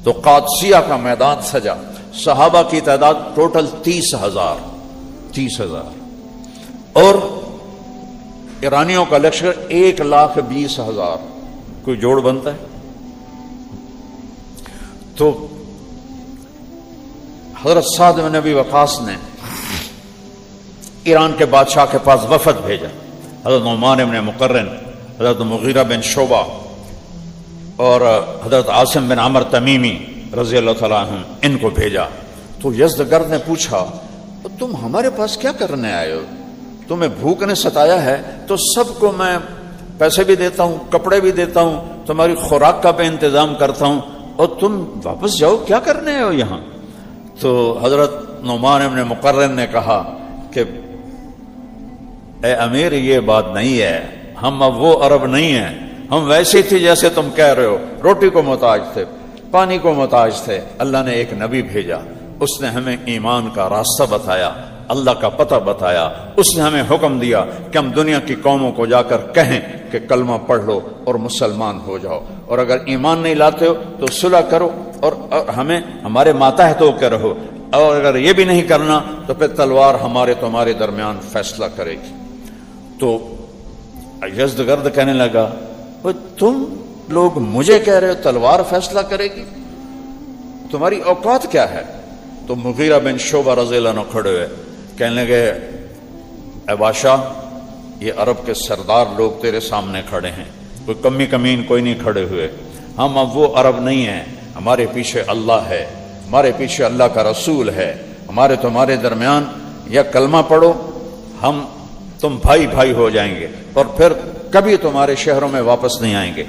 تو قادسیہ کا میدان سجا، صحابہ کی تعداد ٹوٹل 30,000 اور ایرانیوں کا لشکر 1,20,000. کوئی جوڑ بنتا ہے؟ تو حضرت سعد بن ابی وقاص نے ایران کے بادشاہ کے پاس وفد بھیجا، حضرت نعمان بن مقرن، حضرت مغیرہ بن شعبہ اور حضرت عاصم بن عمر تمیمی رضی اللہ تعالیٰ عنہ، ان کو بھیجا. تو یزدگرد نے پوچھا تم ہمارے پاس کیا کرنے آئے ہو؟ تمہیں بھوک نے ستایا ہے تو سب کو میں پیسے بھی دیتا ہوں، کپڑے بھی دیتا ہوں، تمہاری خوراک کا بھی انتظام کرتا ہوں، اور تم واپس جاؤ، کیا کرنے آئے ہو یہاں؟ تو حضرت نعمان بن مقرن نے کہا کہ اے امیر، یہ بات نہیں ہے، ہم اب وہ عرب نہیں ہیں، ہم ویسے تھے جیسے تم کہہ رہے ہو، روٹی کو محتاج تھے، پانی کو محتاج تھے. اللہ نے ایک نبی بھیجا، اس نے ہمیں ایمان کا راستہ بتایا، اللہ کا پتہ بتایا، اس نے ہمیں حکم دیا کہ ہم دنیا کی قوموں کو جا کر کہیں کہ کلمہ پڑھ لو اور مسلمان ہو جاؤ، اور اگر ایمان نہیں لاتے ہو تو صلح کرو اور ہمیں ہمارے ماتحت ہو کے رہو، اور اگر یہ بھی نہیں کرنا تو پھر تلوار ہمارے تمہارے درمیان فیصلہ کرے گی. تو یزدگرد کہنے لگا تم لوگ مجھے کہہ رہے ہو تلوار فیصلہ کرے گی؟ تمہاری اوقات کیا ہے؟ تو مغیرہ بن شعبہ رضی اللہ عنہ کھڑے ہوئے کہنے لگے اے بادشاہ، یہ عرب کے سردار لوگ تیرے سامنے کھڑے ہیں، کوئی کمی کمین کوئی نہیں کھڑے ہوئے. ہم اب وہ عرب نہیں ہیں، ہمارے پیچھے اللہ ہے، ہمارے پیچھے اللہ کا رسول ہے، ہمارے تمہارے درمیان یا کلمہ پڑھو، تم بھائی بھائی ہو جائیں گے اور پھر کبھی تمہارے شہروں میں واپس نہیں آئیں گے،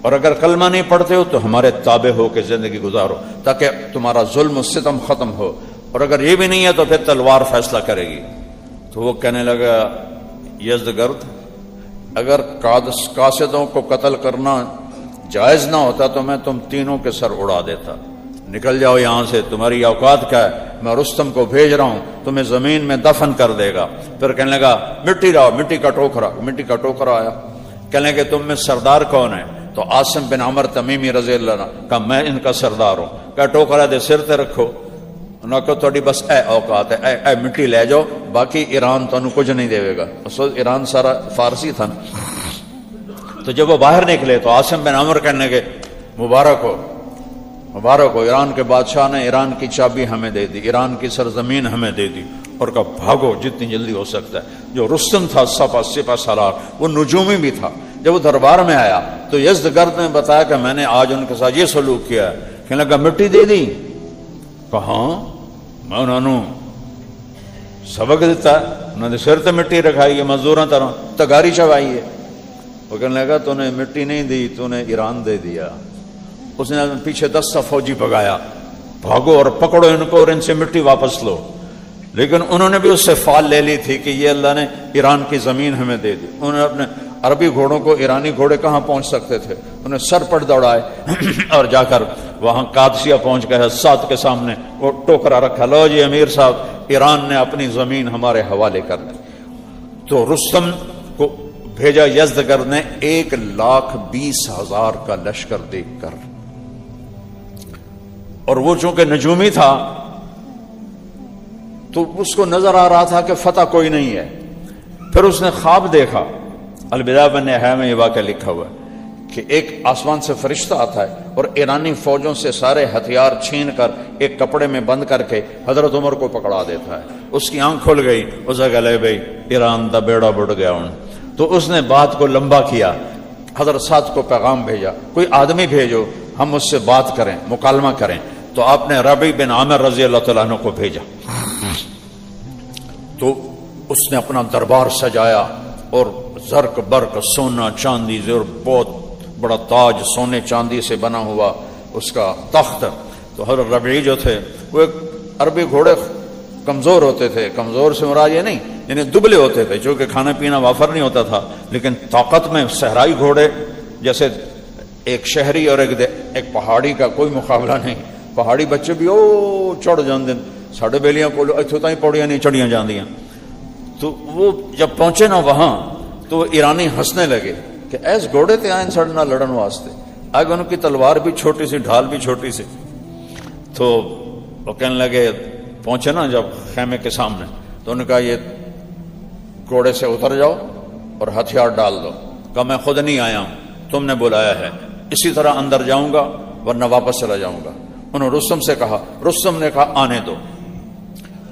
اور اگر کلمہ نہیں پڑھتے ہو تو ہمارے تابع ہو کے زندگی گزارو تاکہ تمہارا ظلم و ستم ختم ہو، اور اگر یہ بھی نہیں ہے تو پھر تلوار فیصلہ کرے گی. تو وہ کہنے لگا یزدگرد، اگر قاصدوں کو قتل کرنا جائز نہ ہوتا تو میں تم تینوں کے سر اڑا دیتا. نکل جاؤ یہاں سے، تمہاری اوقات کیا ہے؟ میں رستم کو بھیج رہا ہوں، تمہیں زمین میں دفن کر دے گا. پھر کہنے لگا مٹی لاؤ، مٹی کا ٹوکرا آیا. کہنے لگے تم میں سردار کون ہے؟ تو عاصم بن عمر تمیمی رضی اللہ عنہ کہا میں ان کا سردار ہوں. کہا ٹوکرا دے سر تے رکھو. انہوں نے کہا تھوڑی بس اے اوقات ہے، اے مٹی لے جاؤ، باقی ایران تو کچھ نہیں دے گا. ایران سارا فارسی تھا نا. تو جب وہ باہر نکلے تو عاصم بن عمر کہنے لگے مبارک ہو ایران کے بادشاہ نے ایران کی چابی ہمیں دے دی، ایران کی سرزمین ہمیں دے دی. اور کہا بھاگو جتنی جلدی ہو سکتا ہے. جو رستم تھا سپہ سالار، وہ نجومی بھی تھا، جب وہ دربار میں آیا تو یزدگرد نے بتایا کہ میں نے آج ان کے ساتھ یہ سلوک کیا ہے. کہنے لگا مٹی دے دی؟ کہاں میں انہوں نے سبق دیتا ہے، انہوں نے سر تے مٹی رکھائی ہے، مزدوراں طرح تگاری چوائی ہے. وہ کہنے لگا تو نے مٹی نہیں دی، تو نے ایران دے دیا. اس نے پیچھے 10 فوجی بگایا، بھاگو اور پکڑو ان کو اور ان سے مٹی واپس لو. لیکن انہوں نے بھی اس سے فال لے لی تھی کہ یہ اللہ نے ایران کی زمین ہمیں دے دی. انہوں نے اپنے عربی گھوڑوں کو، ایرانی گھوڑے کہاں پہنچ سکتے تھے، انہیں سر پٹ دوڑائے اور جا کر وہاں قادسیہ پہنچ گئے. سعد کے سامنے وہ ٹوکرا رکھا، لو جی امیر صاحب، ایران نے اپنی زمین ہمارے حوالے کر دی. تو رستم کو بھیجا یزدگرد نے 1,20,000 کا لشکر دیکھ کر، اور وہ چونکہ نجومی تھا تو اس کو نظر آ رہا تھا کہ فتح کوئی نہیں ہے. پھر اس نے خواب دیکھا، البدایہ والنہایہ میں یہ واقعہ لکھا ہوا ہے کہ ایک آسمان سے فرشتہ آتا ہے اور ایرانی فوجوں سے سارے ہتھیار چھین کر ایک کپڑے میں بند کر کے حضرت عمر کو پکڑا دیتا ہے. اس کی آنکھ کھل گئی، اسے کہا لے بھائی ایران دا بیڑا بڑھ گیا ہوں. تو اس نے بات کو لمبا کیا، حضرت سعد کو پیغام بھیجا کوئی آدمی بھیجو ہم اس سے بات کریں، مکالمہ کریں. تو آپ نے ربیع بن عامر رضی اللہ تعالیٰ عنہ کو بھیجا. تو اس نے اپنا دربار سجایا اور زرق برق سونا چاندی اور بہت بڑا تاج سونے چاندی سے بنا ہوا اس کا تخت. تو حضرت ربیع جو تھے وہ ایک عربی گھوڑے کمزور ہوتے تھے، کمزور سے مراد یہ نہیں یعنی دبلے ہوتے تھے، چونکہ کھانا پینا وافر نہیں ہوتا تھا، لیکن طاقت میں صحرائی گھوڑے جیسے ایک شہری اور ایک پہاڑی کا کوئی مقابلہ نہیں. پہاڑی بچے بھی چڑھ جاندے، ساڑھے بیلیاں کو اتوں تھی پوڑیاں نہیں چڑھیاں جاندیاں. تو وہ جب پہنچے نا وہاں تو ایرانی ہنسنے لگے کہ ایس گھوڑے تے آئیں ساڑھے نال لڑن واسطے، آگے ان کی تلوار بھی چھوٹی سی، ڈھال بھی چھوٹی سی. تو وہ کہنے لگے، پہنچے نا جب خیمے کے سامنے تو انہوں نے کہا یہ گھوڑے سے اتر جاؤ اور ہتھیار ڈال دو. کہا میں خود نہیں آیا ہوں، تم نے بلایا ہے، اسی طرح اندر جاؤں گا ورنہ واپس چلا جاؤں گا. انہوں نے رستم سے کہا، رستم نے کہا آنے دو.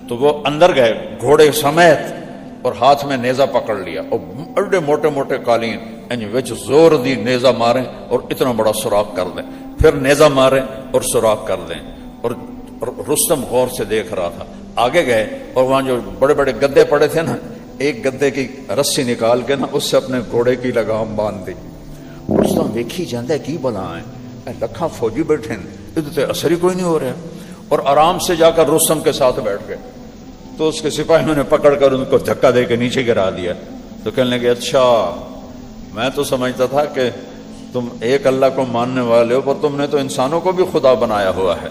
تو وہ اندر گئے گھوڑے سمیت اور ہاتھ میں نیزہ پکڑ لیا اور بڑے موٹے موٹے قالین وچ زور دی نیزہ ماریں اور اتنا بڑا سوراخ کر دیں، پھر نیزہ ماریں اور سوراخ کر دیں. اور رستم غور سے دیکھ رہا تھا. آگے گئے اور وہاں جو بڑے بڑے گدے پڑے تھے نا، ایک گدے کی رسی نکال کے نا اس سے اپنے گھوڑے کی لگام باندھ دی. رستم ویکھی جاندے کی بلا ہے، لکھاں فوجی بیٹھے ادھر تے اثر ہی کوئی نہیں ہو رہا. اور آرام سے جا کر رستم کے ساتھ بیٹھ گئے. تو اس کے سپاہیوں نے پکڑ کر ان کو دھکا دے کے نیچے گرا دیا. تو کہنے لگے اچھا میں تو سمجھتا تھا کہ تم ایک اللہ کو ماننے والے ہو، پر تم نے تو انسانوں کو بھی خدا بنایا ہوا ہے.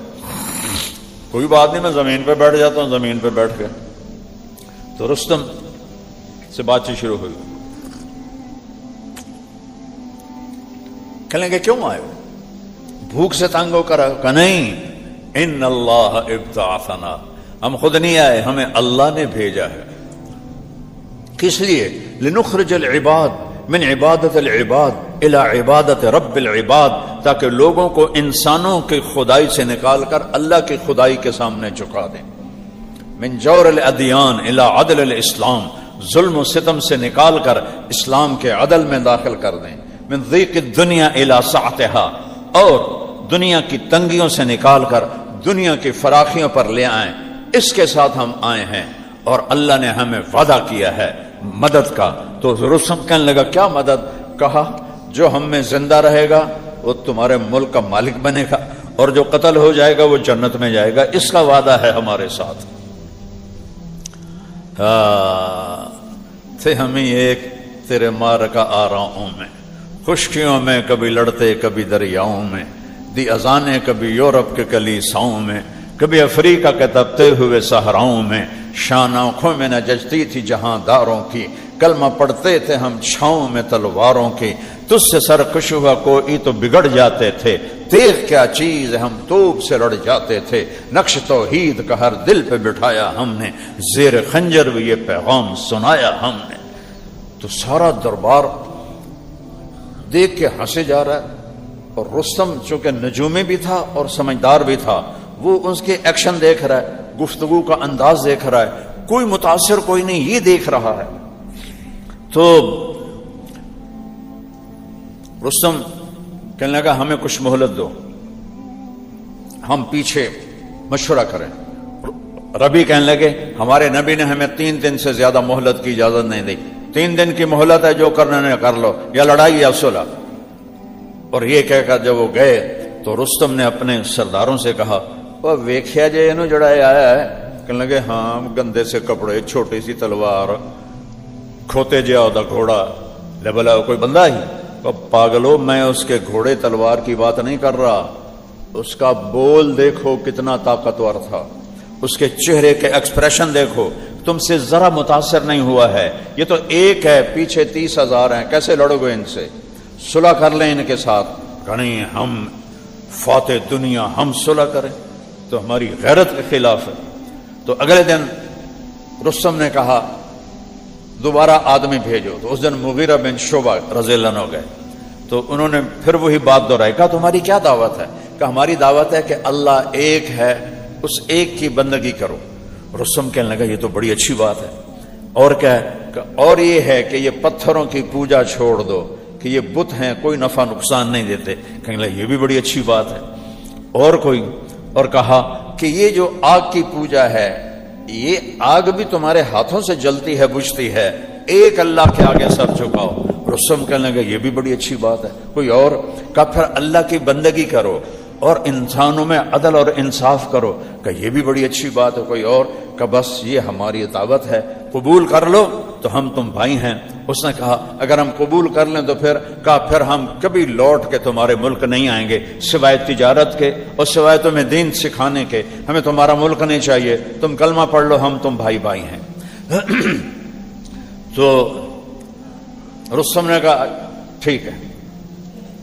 کوئی بات نہیں، میں زمین پہ بیٹھ جاتا ہوں. زمین پہ بیٹھ گئے. تو رستم سے بات چیت شروع ہوئی. کہنے لگے کیوں آئے ہو؟ بھوک سے تنگ ہو کر آئے ہو؟ کہ نہیں، ان اللہ ابتعثنا، ہم خود نہیں آئے، ہمیں اللہ نے بھیجا ہے. کس لیے؟ لنخرج العباد من عبادت العباد الى عبادت رب العباد، تاکہ لوگوں کو انسانوں کی خدائی سے نکال کر اللہ کی خدائی کے سامنے جھکا دیں. من جور الادیان الى عدل الاسلام، ظلم و ستم سے نکال کر اسلام کے عدل میں داخل کر دیں. من ضیق الدنیا الى سعتها، اور دنیا کی تنگیوں سے نکال کر دنیا کی فراخیوں پر لے آئیں. اس کے ساتھ ہم آئے ہیں اور اللہ نے ہمیں وعدہ کیا ہے مدد کا. تو رستم کہنے لگا کیا مدد؟ کہا جو ہم میں زندہ رہے گا وہ تمہارے ملک کا مالک بنے گا، اور جو قتل ہو جائے گا وہ جنت میں جائے گا. اس کا وعدہ ہے ہمارے ساتھ. تھے ہمیں ایک تیرے مارکا آراؤں میں، خشکیوں میں کبھی لڑتے کبھی دریاؤں میں، دی اذانیں کبھی یورپ کے کلیساؤں میں، کبھی افریقہ کے تپتے ہوئے صحراؤں میں. شان آنکھوں میں نہ جچتی تھی جہاں داروں کی، کلمہ پڑھتے تھے ہم چھاؤں میں تلواروں کی. تجھ سے سرکش ہوا کوئی تو بگڑ جاتے تھے، تیغ کیا چیز ہم توپ سے لڑ جاتے تھے. نقش توحید کا ہر دل پہ بٹھایا ہم نے، زیر خنجر بھی یہ پیغام سنایا ہم نے. تو سارا دربار دیکھ کے ہنسے جا رہا ہے. اور رستم چونکہ نجومی بھی تھا اور سمجھدار بھی تھا، وہ اس کے ایکشن دیکھ رہا ہے، گفتگو کا انداز دیکھ رہا ہے. کوئی متاثر کوئی نہیں، یہ دیکھ رہا ہے. تو رستم کہنے لگا ہمیں کچھ مہلت دو، ہم پیچھے مشورہ کریں. ربی کہنے لگے ہمارے نبی نے ہمیں 3 دن سے زیادہ مہلت کی اجازت نہیں دی. 3 دن کی مہلت ہے، جو کرنا ہے کر لو، یا لڑائی یا صلح. اور یہ کہہ کر جب وہ گئے تو رستم نے اپنے سرداروں سے کہا وہ ویکھیا جے انہوں جڑایا آیا ہے. کہنے لگے ہاں، گندے سے کپڑے، چھوٹی سی تلوار، کھوتے جیا ہوتا گھوڑا. لے بلا کوئی بندہ ہی؟ پاگلو میں اس کے گھوڑے تلوار کی بات نہیں کر رہا، اس کا بول دیکھو کتنا طاقتور تھا، اس کے چہرے کے ایکسپریشن دیکھو، تم سے ذرا متاثر نہیں ہوا ہے. یہ تو ایک ہے، پیچھے 30,000 ہیں، کیسے لڑو گے ان سے؟ صلح کر لیں ان کے ساتھ. نہیں، ہم فاتح دنیا، ہم صلح کریں تو ہماری غیرت کے خلاف ہے. تو اگلے دن رستم نے کہا دوبارہ آدمی بھیجو. تو اس دن مغیرہ بن شعبہ رضی اللہ عنہ گئے. تو انہوں نے پھر وہی بات دہرائی. کہا تمہاری کیا دعوت ہے؟ کہ ہماری دعوت ہے کہ اللہ ایک ہے، اس ایک کی بندگی کرو. رستم کہنے لگا یہ تو بڑی اچھی بات ہے. اور کیا ہے؟ اور یہ ہے کہ یہ پتھروں کی پوجا چھوڑ دو، کہ یہ بت ہیں، کوئی نفع نقصان نہیں دیتے. کہنے لگا یہ بھی بڑی اچھی بات ہے. اور کوئی؟ اور کہا کہ یہ جو آگ کی پوجا ہے، یہ آگ بھی تمہارے ہاتھوں سے جلتی ہے، بجھتی ہے، ایک اللہ کے آگے سر جھکاؤ. رستم کہنے لگا یہ بھی بڑی اچھی بات ہے. کوئی اور؟ کہا پھر اللہ کی بندگی کرو اور انسانوں میں عدل اور انصاف کرو. کہ یہ بھی بڑی اچھی بات ہے. کوئی اور؟ کہ بس یہ ہماری دعوت ہے، قبول کر لو تو ہم تم بھائی ہیں. اس نے کہا اگر ہم قبول کر لیں تو پھر ہم کبھی لوٹ کے تمہارے ملک نہیں آئیں گے، سوائے تجارت کے اور سوائے تمہیں دین سکھانے کے. ہمیں تمہارا ملک نہیں چاہیے، تم کلمہ پڑھ لو، ہم تم بھائی بھائی ہیں. تو رستم نے کہا ٹھیک ہے.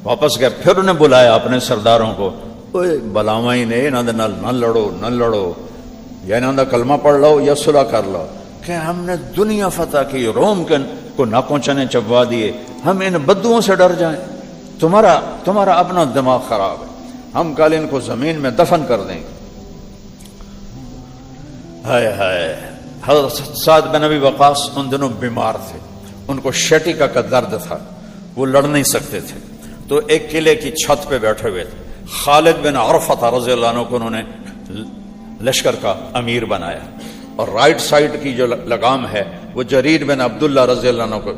واپس گئے، پھر انہیں بلایا اپنے سرداروں کو، بلاوا ہی نے انہوں نے نہ لڑو یا انہوں نے کلمہ پڑھ لو یا صلح کر لو، کہ ہم نے دنیا فتح کی، روم کو ناکوں چنے چبوا دیے، ہم ان بدوؤں سے ڈر جائیں؟ تمہارا اپنا دماغ خراب ہے، ہم کل ان کو زمین میں دفن کر دیں گے۔ ہائے ہائے، حضرت سعد بن ابی وقاص ان دنوں بیمار تھے، ان کو شیٹیکا کا درد تھا، وہ لڑ نہیں سکتے تھے، تو ایک قلعے کی چھت پہ بیٹھے ہوئے تھے۔ خالد بن عرفہ رضی اللہ عنہ کو انہوں نے لشکر کا امیر بنایا، اور رائٹ سائڈ کی جو لگام ہے وہ جریر بن عبداللہ رضی اللہ عنہ کو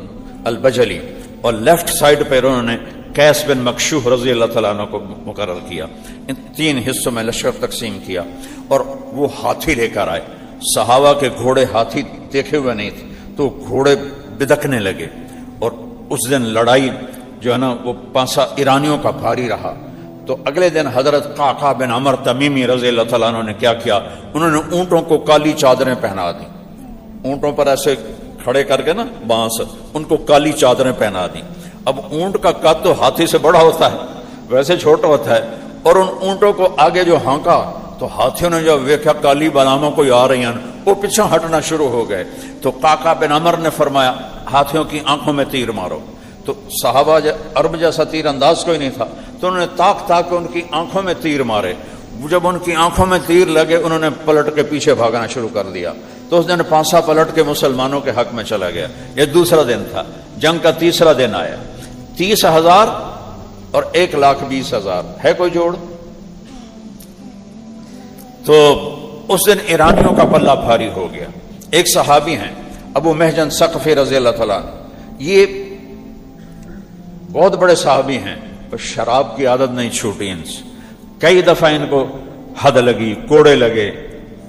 البجلی، اور لیفٹ سائڈ پہ انہوں نے قیس بن مکشوح رضی اللہ تعالیٰ عنہ کو مقرر کیا۔ ان 3 حصوں میں لشکر تقسیم کیا، اور وہ ہاتھی لے کر آئے۔ صحابہ کے گھوڑے ہاتھی دیکھے ہوئے نہیں تھے، تو گھوڑے بدکنے لگے، اور اس دن لڑائی جو ہے نا وہ پانسا ایرانیوں کا بھاری رہا۔ تو اگلے دن حضرت قعقاع بن عمر تمیمی رضی اللہ تعالیٰ عنہ نے کیا کیا، انہوں نے اونٹوں کو کالی چادریں پہنا دی، اونٹوں پر ایسے کھڑے کر کے نا بانس، ان کو کالی چادریں پہنا دی۔ اب اونٹ کا قد تو ہاتھی سے بڑا ہوتا ہے، ویسے چھوٹا ہوتا ہے، اور ان اونٹوں کو آگے جو ہانکا تو ہاتھیوں نے جب دیکھا کالی بلاموں کوئی آ رہی ہیں، وہ پیچھے ہٹنا شروع ہو گئے۔ تو قعقاع بن عمر نے فرمایا ہاتھیوں کی آنکھوں میں تیر مارو، تو صحابہ عرب جیسا تیر انداز کوئی نہیں تھا، تو انہوں نے تاک کے ان کی آنکھوں میں تیر مارے۔ جب ان کی آنکھوں میں تیر لگے انہوں نے پلٹ کے پیچھے بھاگنا شروع کر دیا، تو اس دن پانسا پلٹ کے مسلمانوں کے حق میں چلا گیا۔ یہ دوسرا دن تھا، جنگ کا تیسرا دن آیا۔ 30,000 اور 1,20,000 ہے کوئی جوڑ؟ تو اس دن ایرانیوں کا پلہ بھاری ہو گیا۔ ایک صحابی ہیں ابو محجن ثقفی رضی اللہ تعالیٰ عنہ، یہ بہت بڑے صحابی ہیں، پر شراب کی عادت نہیں چھوٹی ان سے۔ کئی دفعہ ان کو حد لگی، کوڑے لگے،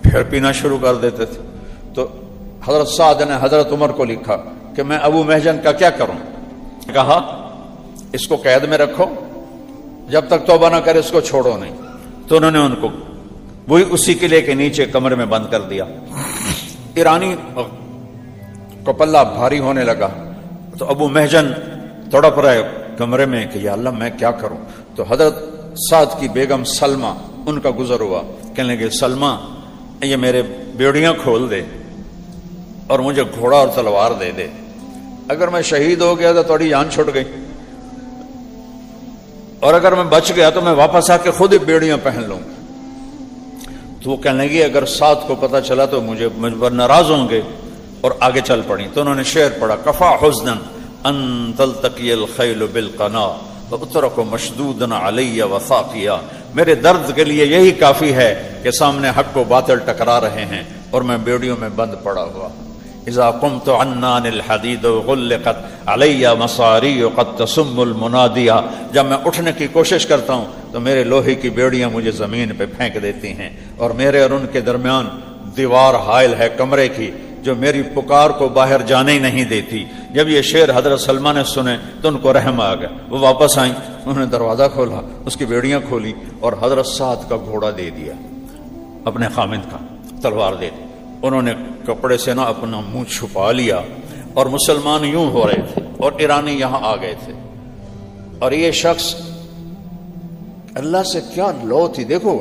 پھر پینا شروع کر دیتے تھے۔ تو حضرت سعد نے حضرت عمر کو لکھا کہ میں ابو محجن کا کیا کروں؟ کہا اس کو قید میں رکھو، جب تک توبہ نہ کرے اس کو چھوڑو نہیں۔ تو انہوں نے ان کو وہی اسی قلعے کے نیچے کمرے میں بند کر دیا۔ ایرانی کو پلہ بھاری ہونے لگا، تو ابو محجن تڑپ رہے کمرے میں کہ یا اللہ میں کیا کروں۔ تو حضرت سعد کی بیگم سلمہ ان کا گزر ہوا، کہنے لگے سلمہ یہ میرے بیڑیاں کھول دے اور مجھے گھوڑا اور تلوار دے دے، اگر میں شہید ہو گیا تو تھوڑی جان چھوٹ گئی، اور اگر میں بچ گیا تو میں واپس آ کے خود ہی بیڑیاں پہن لوں۔ تو وہ کہنے لگی اگر سعد کو پتہ چلا تو مجھ پر ناراض ہوں گے، اور آگے چل پڑی۔ تو انہوں نے شعر پڑھا کفا حزنا ان تلتقی الخیل بالقنا واترک مشدودا علی وثاقیا، میرے درد کے لیے یہی کافی ہے کہ سامنے حق و باطل ٹکرا رہے ہیں اور میں بیڑیوں میں بند پڑا ہوا۔ اذا قمت عنان الحدید غلقت علی مصاری قد تسم المنادیا، جب میں اٹھنے کی کوشش کرتا ہوں تو میرے لوہے کی بیڑیاں مجھے زمین پہ پھینک دیتی ہیں، اور میرے اور ان کے درمیان دیوار حائل ہے کمرے کی جو میری پکار کو باہر جانے ہی نہیں دیتی۔ جب یہ شعر حضرت سلمہ نے سنے تو ان کو رحم آ گیا، وہ واپس آئیں، انہوں نے دروازہ کھولا، اس کی بیڑیاں کھولی اور حضرت سعد کا گھوڑا دے دیا، اپنے خامند کا تلوار دے دی۔ انہوں نے کپڑے سے نا اپنا منہ چھپا لیا، اور مسلمان یوں ہو رہے تھے اور ایرانی یہاں آ گئے تھے، اور یہ شخص اللہ سے کیا لو تھی، دیکھو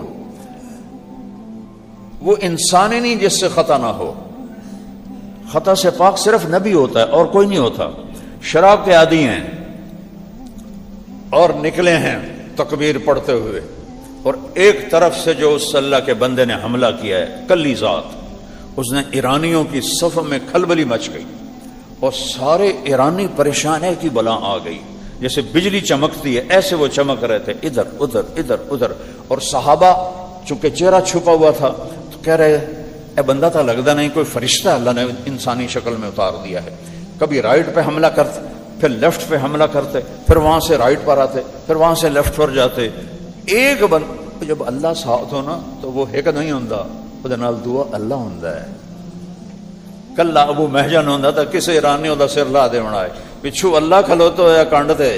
وہ انسان ہی نہیں جس سے خطا نہ ہو، خطا سے پاک صرف نبی ہوتا ہے اور کوئی نہیں ہوتا۔ شراب کے عادی ہیں اور نکلے ہیں تکبیر پڑھتے ہوئے، اور ایک طرف سے جو اس اللہ کے بندے نے حملہ کیا ہے کلی ذات، اس نے ایرانیوں کی صف میں کھلبلی مچ گئی، اور سارے ایرانی پریشان ہے کہ بلا آ گئی، جیسے بجلی چمکتی ہے ایسے وہ چمک رہے تھے، ادھر ادھر ادھر ادھر۔ اور صحابہ چونکہ چہرہ چھپا ہوا تھا تو کہہ رہے اے بندہ تھا لگتا نہیں کوئی فرشتہ اللہ نے انسانی شکل میں اتار دیا ہے۔ کبھی رائٹ پہ حملہ کرتے، پھر لیفٹ پہ حملہ کرتے، پھر وہاں سے رائٹ پر آتے، پھر وہاں سے لیفٹ پر جاتے۔ ایک جب اللہ ساتھ ہو نا تو وہ ایک نہیں ہوندا، وہ نال دعا اللہ ہوندا ہے۔ کلا ابو محجن ہوندا تا کسے ایرانی دا سر لا دے بنائے، پچھو اللہ کھلوتا ہویا کانڈ تے۔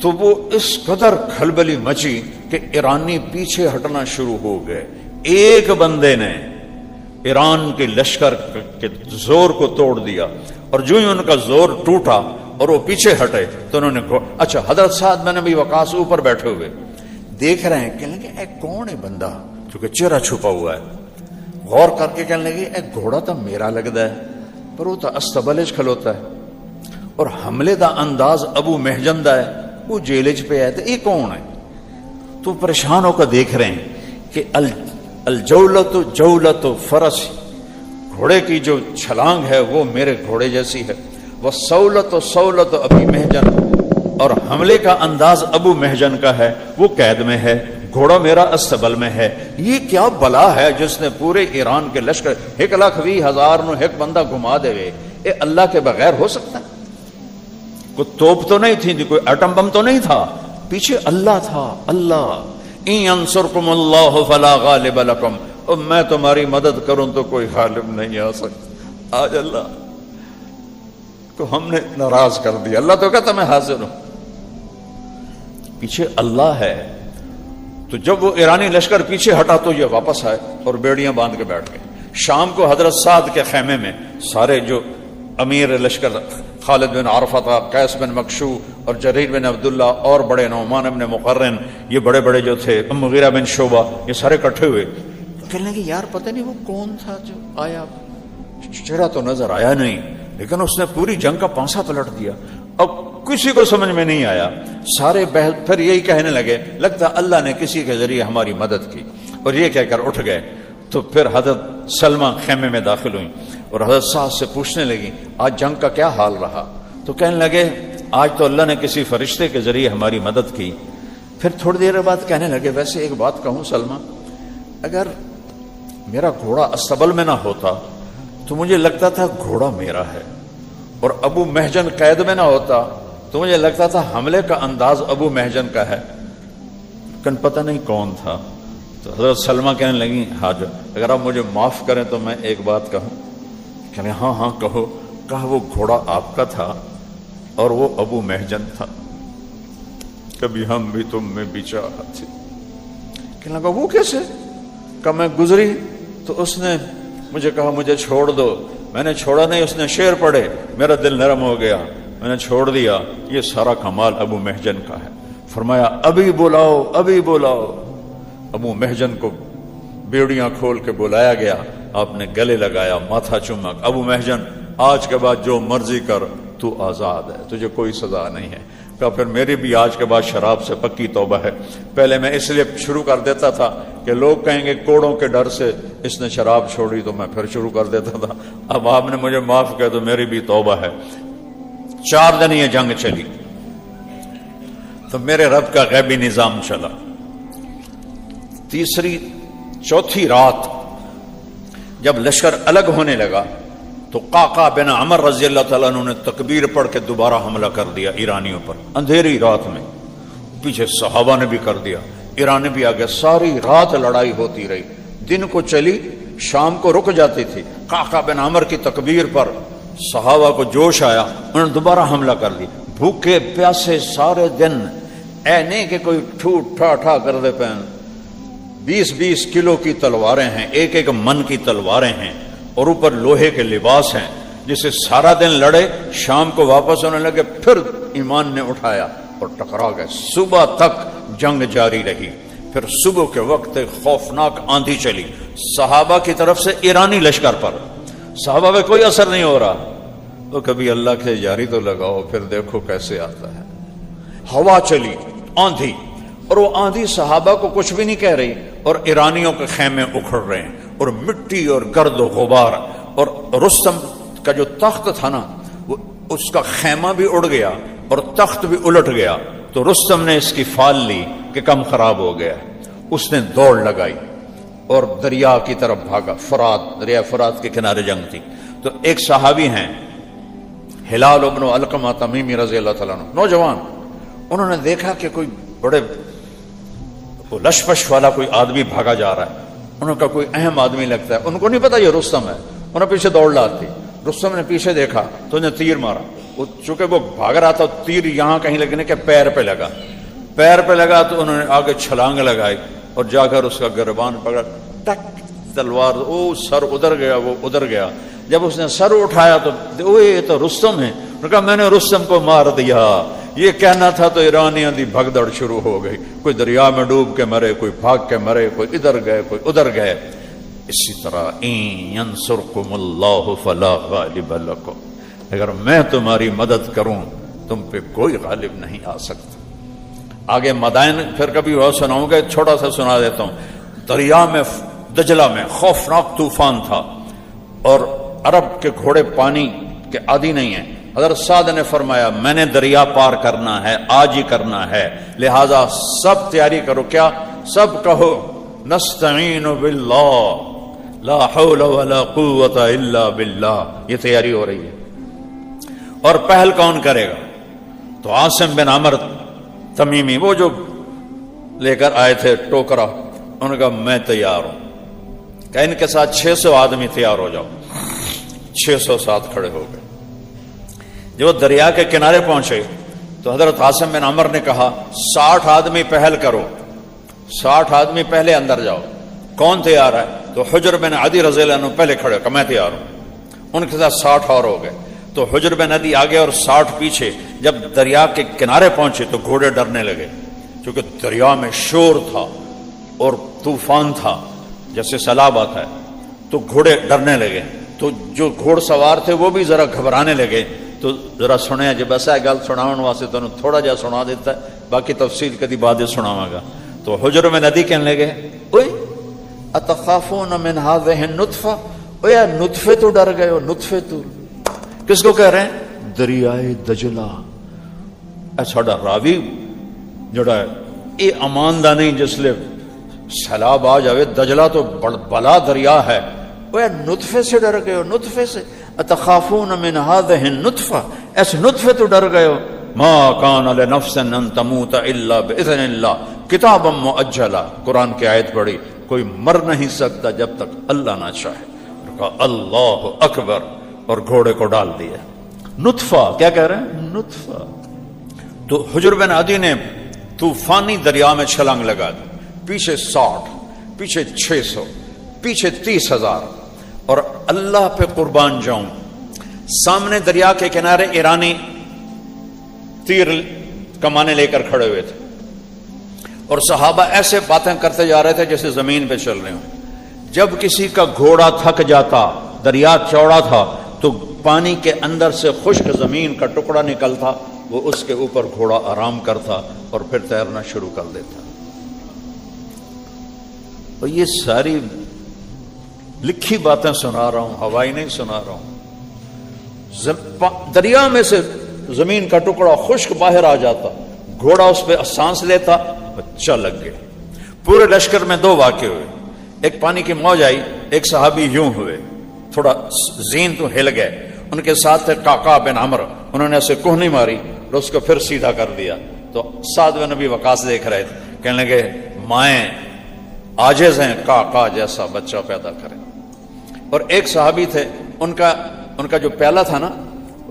تو وہ اس قدر کھلبلی مچی کہ ایرانی پیچھے ہٹنا شروع ہو گئے۔ ایک بندے نے ایران کے لشکر کے زور کو توڑ دیا، اور جو ہی ان کا زور ٹوٹا اور وہ پیچھے ہٹے تو انہوں نے اچھا حضرت سعد بن ابی وقاص اوپر بیٹھے ہوئے دیکھ رہے ہیں، کہنے لگے اے کون ہے بندہ، چونکہ چہرہ چھپا ہوا ہے، غور کر کے کہنے لگے اے گھوڑا تو میرا لگتا ہے پر وہ تو استبلج کھلوتا ہے، اور حملے دا انداز ابو محجن دا ہے، وہ جیلج پہ ہے، تو یہ کون ہے؟ تو پریشان ہو کر دیکھ رہے ہیں کہ الجولت جولت فرس، گھوڑے کی جو چھلانگ ہے وہ میرے گھوڑے جیسی ہے، وہ سولت ابی محجن، اور حملے کا انداز ابو محجن کا ہے، وہ قید میں ہے، گھوڑا میرا استبل میں ہے۔ یہ کیا بلا ہے جس نے پورے ایران کے لشکر 1,20,000 نو ایک بندہ گھما دے وے، اے اللہ کے بغیر ہو سکتا ہے؟ کوئی توپ تو نہیں تھی، کوئی ایٹم بم تو نہیں تھا، پیچھے اللہ تھا۔ اللہ ان ینصرکم اللہ فلا غالب لکم، اور میں تمہاری مدد کروں تو کوئی غالب نہیں آ سکتا۔ آج اللہ کو ہم نے ناراض کر دیا، اللہ تو کہتا میں حاضر ہوں، پیچھے اللہ ہے۔ تو جب وہ ایرانی لشکر پیچھے ہٹا تو یہ واپس آئے اور بیڑیاں باندھ کے بیٹھ گئے۔ شام کو حضرت سعد کے خیمے میں سارے جو امیر لشکر خالد بن عرفہ، قیس بن مکشو اور جریر بن عبداللہ اور بڑے نعمان بن مقرن، یہ بڑے بڑے جو تھے، مغیرہ بن شعبہ، یہ سارے اکٹھے ہوئے، کہنے لگے یار پتہ نہیں وہ کون تھا جو آیا، چہرہ تو نظر آیا نہیں لیکن اس نے پوری جنگ کا پانسا پلٹ دیا۔ اب کسی کو سمجھ میں نہیں آیا، سارے پھر یہی کہنے لگے لگتا اللہ نے کسی کے ذریعے ہماری مدد کی، اور یہ کہہ کر اٹھ گئے۔ تو پھر حضرت سلمہ خیمے میں داخل ہوئیں اور حضرت سعد سے پوچھنے لگی آج جنگ کا کیا حال رہا؟ تو کہنے لگے آج تو اللہ نے کسی فرشتے کے ذریعے ہماری مدد کی۔ پھر تھوڑی دیر بعد کہنے لگے ویسے ایک بات کہوں سلمہ، اگر میرا گھوڑا استبل میں نہ ہوتا تو مجھے لگتا تھا گھوڑا میرا ہے، اور ابو محجن قید میں نہ ہوتا تو مجھے لگتا تھا حملے کا انداز ابو محجن کا ہے، لیکن پتہ نہیں کون تھا۔ تو حضرت سلمہ کہنے لگی حاجہ اگر آپ مجھے معاف کریں تو میں ایک بات کہوں؟ کہنے ہاں ہاں کہو۔ کہا وہ گھوڑا آپ کا تھا اور وہ ابو محجن تھا، کبھی ہم بھی تم میں بھی چاہت تھی۔ کہنے لگا وہ کیسے؟ کہا میں گزری تو اس نے مجھے کہا مجھے چھوڑ دو، میں نے چھوڑا نہیں، اس نے شعر پڑھے، میرا دل نرم ہو گیا، میں نے چھوڑ دیا۔ یہ سارا کمال ابو محجن کا ہے۔ فرمایا ابھی بلاؤ ابھی بلاؤ۔ ابو محجن کو بیڑیاں کھول کے بلایا گیا، آپ نے گلے لگایا، ماتھا چوما۔ ابو محجن آج کے بعد جو مرضی کر، تو آزاد ہے، تجھے کوئی سزا نہیں ہے۔ کہا پھر میری بھی آج کے بعد شراب سے پکی توبہ ہے، پہلے میں اس لیے شروع کر دیتا تھا کہ لوگ کہیں گے کوڑوں کے ڈر سے اس نے شراب چھوڑی، تو میں پھر شروع کر دیتا تھا، اب آپ نے مجھے معاف کیا تو میری بھی توبہ ہے۔ 4 دن یہ جنگ چلی تو میرے رب کا غیبی نظام چلا۔ چوتھی رات جب لشکر الگ ہونے لگا تو قعقاع بن عمر رضی اللہ تعالیٰ عنہ نے تکبیر پڑھ کے دوبارہ حملہ کر دیا ایرانیوں پر، اندھیری رات میں۔ پیچھے صحابہ نے بھی کر دیا، ایرانی بھی آگے، ساری رات لڑائی ہوتی رہی، دن کو چلی، شام کو رک جاتی تھی۔ قعقاع بن عمر کی تکبیر پر صحابہ کو جوش آیا، انہوں نے دوبارہ حملہ کر دی۔ بھوکے پیاسے سارے دن، اے نہیں کہ کوئی ٹھوٹ ٹھا کر دے پین، 20-20 کلو کی تلواریں ہیں، ایک ایک من کی تلواریں ہیں، اور اوپر لوہے کے لباس ہیں، جسے سارا دن لڑے، شام کو واپس ہونے لگے، پھر ایمان نے اٹھایا اور ٹکرا گئے۔ صبح تک جنگ جاری رہی۔ پھر صبح کے وقت خوفناک آندھی چلی صحابہ کی طرف سے ایرانی لشکر پر، صحابہ پہ کوئی اثر نہیں ہو رہا، تو کبھی اللہ کے جاری تو لگاؤ، پھر دیکھو کیسے آتا ہے۔ ہوا چلی، آندھی، اور وہ آندھی صحابہ کو کچھ بھی نہیں کہہ رہی، اور ایرانیوں کے خیمے اکھڑ رہے ہیں، اور مٹی اور گرد و غبار، اور رستم کا جو تخت تھا نا، وہ اس کا خیمہ بھی اڑ گیا اور تخت بھی الٹ گیا۔ تو رستم نے اس کی فال لی کہ کم خراب ہو گیا، اس نے دوڑ لگائی اور دریا کی طرف بھاگا، فرات، دریا فرات کے کنارے جنگ تھی۔ تو ایک صحابی ہیں ہلال ابن علقمہ تمیمی رضی اللہ تعالیٰ عنہ، نوجوان، انہوں نے دیکھا کہ کوئی بڑے لشپش والا کوئی آدمی بھاگا جا رہا ہے، انہوں کا کوئی اہم آدمی لگتا ہے، ان کو نہیں پتا یہ رستم ہے، انہوں پیچھے دوڑ لاتی۔ رستم نے پیچھے دیکھا تو انہیں تیر مارا، چونکہ وہ بھاگ رہا تھا، تیر یہاں کہیں لگنے کے پیر پہ لگا، پیر پہ لگا تو انہوں نے آگے چھلانگ لگائی اور جا کر اس کا گربان پکڑا، ٹک تلوار، او سر ادھر گیا، وہ ادھر گیا۔ جب اس نے سر اٹھایا تو یہ تو رستم ہے، انہوں نے کہا میں نے رستم کو مار دیا۔ یہ کہنا تھا تو ایرانیوں دی بھگدڑ شروع ہو گئی، کوئی دریا میں ڈوب کے مرے، کوئی بھاگ کے مرے، کوئی ادھر گئے کوئی ادھر گئے۔ اسی طرح ان ینصرکم اللہ فلا غالب لکم، اگر میں تمہاری مدد کروں تم پہ کوئی غالب نہیں آ سکتا۔ آگے مدائن پھر کبھی اور سناؤں گا، چھوٹا سا سنا دیتا ہوں۔ دریا میں دجلہ میں خوفناک طوفان تھا اور عرب کے گھوڑے پانی کے عادی نہیں ہیں۔ حضرت سعد نے فرمایا میں نے دریا پار کرنا ہے، آج ہی کرنا ہے، لہذا سب تیاری کرو۔ کیا؟ سب کہو نستعین باللہ لا حول ولا قوت الا باللہ۔ یہ تیاری ہو رہی ہے۔ اور پہل کون کرے گا؟ تو عاصم بن عمر تمیمی، وہ جو لے کر آئے تھے ٹوکرا، انہوں نے کہا میں تیار ہوں۔ کہ ان کے ساتھ 600 آدمی تیار ہو جاؤ۔ 600 ساتھ کھڑے ہو گئے۔ جب وہ دریا کے کنارے پہنچے تو حضرت عاصم بن عمر نے کہا 60 آدمی پہل کرو، 60 آدمی پہلے اندر جاؤ۔ کون تیار ہے؟ تو حجر بن عدی رضی اللہ عنہ پہلے کھڑے کہ میں تیار ہوں۔ ان کے ساتھ 60 اور ہو گئے۔ تو حجر بن عدی آگے اور 60 پیچھے۔ جب دریا کے کنارے پہنچے تو گھوڑے ڈرنے لگے، کیونکہ دریا میں شور تھا اور طوفان تھا جیسے سیلاب آتا ہے، تو گھوڑے ڈرنے لگے۔ تو جو گھوڑ سوار تھے وہ بھی ذرا گھبرانے لگے۔ تو ذرا سنیا، جب ایسا گل سناؤن واسطے تو تھوڑا جا سنا دیتا ہے، باقی تفصیل کدی بعد سناواں گا۔ تو حجر بن عدی کہنے لگے اوئے اتخافون من هذه النطفہ، اوے نطفے تو ڈر گئے ہو؟ نطفے تو کس کو کہہ رہے ہیں؟ دریائے دجلہ۔ اے ساڈا راوی جڑا ہے یہ اماندہ نہیں، جس لئے سیلاب آ جاوے، دجلہ تو بلا دریا ہے۔ اوے نطفے سے ڈر گئے ہو؟ نطفے سے؟ اتخافون من هذه النطفہ، اس نطفے تو ڈر گئے ہو؟ ما کان لنفس ان تموت الا باذن اللہ کتابا مؤجلا۔ قرآن کی آیت پڑھی، کوئی مر نہیں سکتا جب تک اللہ نہ چاہے۔ کہا اللہ اکبر، اور گھوڑے کو ڈال دیا۔ نطفہ کیا کہہ رہے ہیں؟ نطفہ۔ تو حجر بن عدی نے طوفانی دریا میں چھلانگ لگا دی، پیچھے 60، پیچھے 600، پیچھے 30,000، اور اللہ پہ قربان جاؤں سامنے دریا کے کنارے ایرانی تیر کمانے لے کر کھڑے ہوئے تھے، اور صحابہ ایسے باتیں کرتے جا رہے تھے جیسے زمین پہ چل رہے ہوں۔ جب کسی کا گھوڑا تھک جاتا، دریا چوڑا تھا، تو پانی کے اندر سے خشک زمین کا ٹکڑا نکلتا، وہ اس کے اوپر گھوڑا آرام کرتا اور پھر تیرنا شروع کر دیتا۔ اور یہ ساری لکھی باتیں سنا رہا ہوں، ہوائی نہیں سنا رہا ہوں۔ دریا میں سے زمین کا ٹکڑا خشک باہر آ جاتا، گھوڑا اس پہ سانس لیتا، بچہ لگ گیا۔ پورے لشکر میں 2 واقعے ہوئے، ایک پانی کی موج آئی، ایک صحابی یوں ہوئے، تھوڑا زین تو ہل گئے۔ ان کے ساتھ تھے قعقاع بن عمر، انہوں نے اسے کوہنی ماری اور اس کو پھر سیدھا کر دیا۔ تو سعد بن نبی وقاص دیکھ رہے تھے، کہنے لگے مائیں عاجز ہیں، قعقاع جیسا بچہ پیدا کریں۔ اور ایک صحابی تھے، ان کا جو پیالہ تھا نا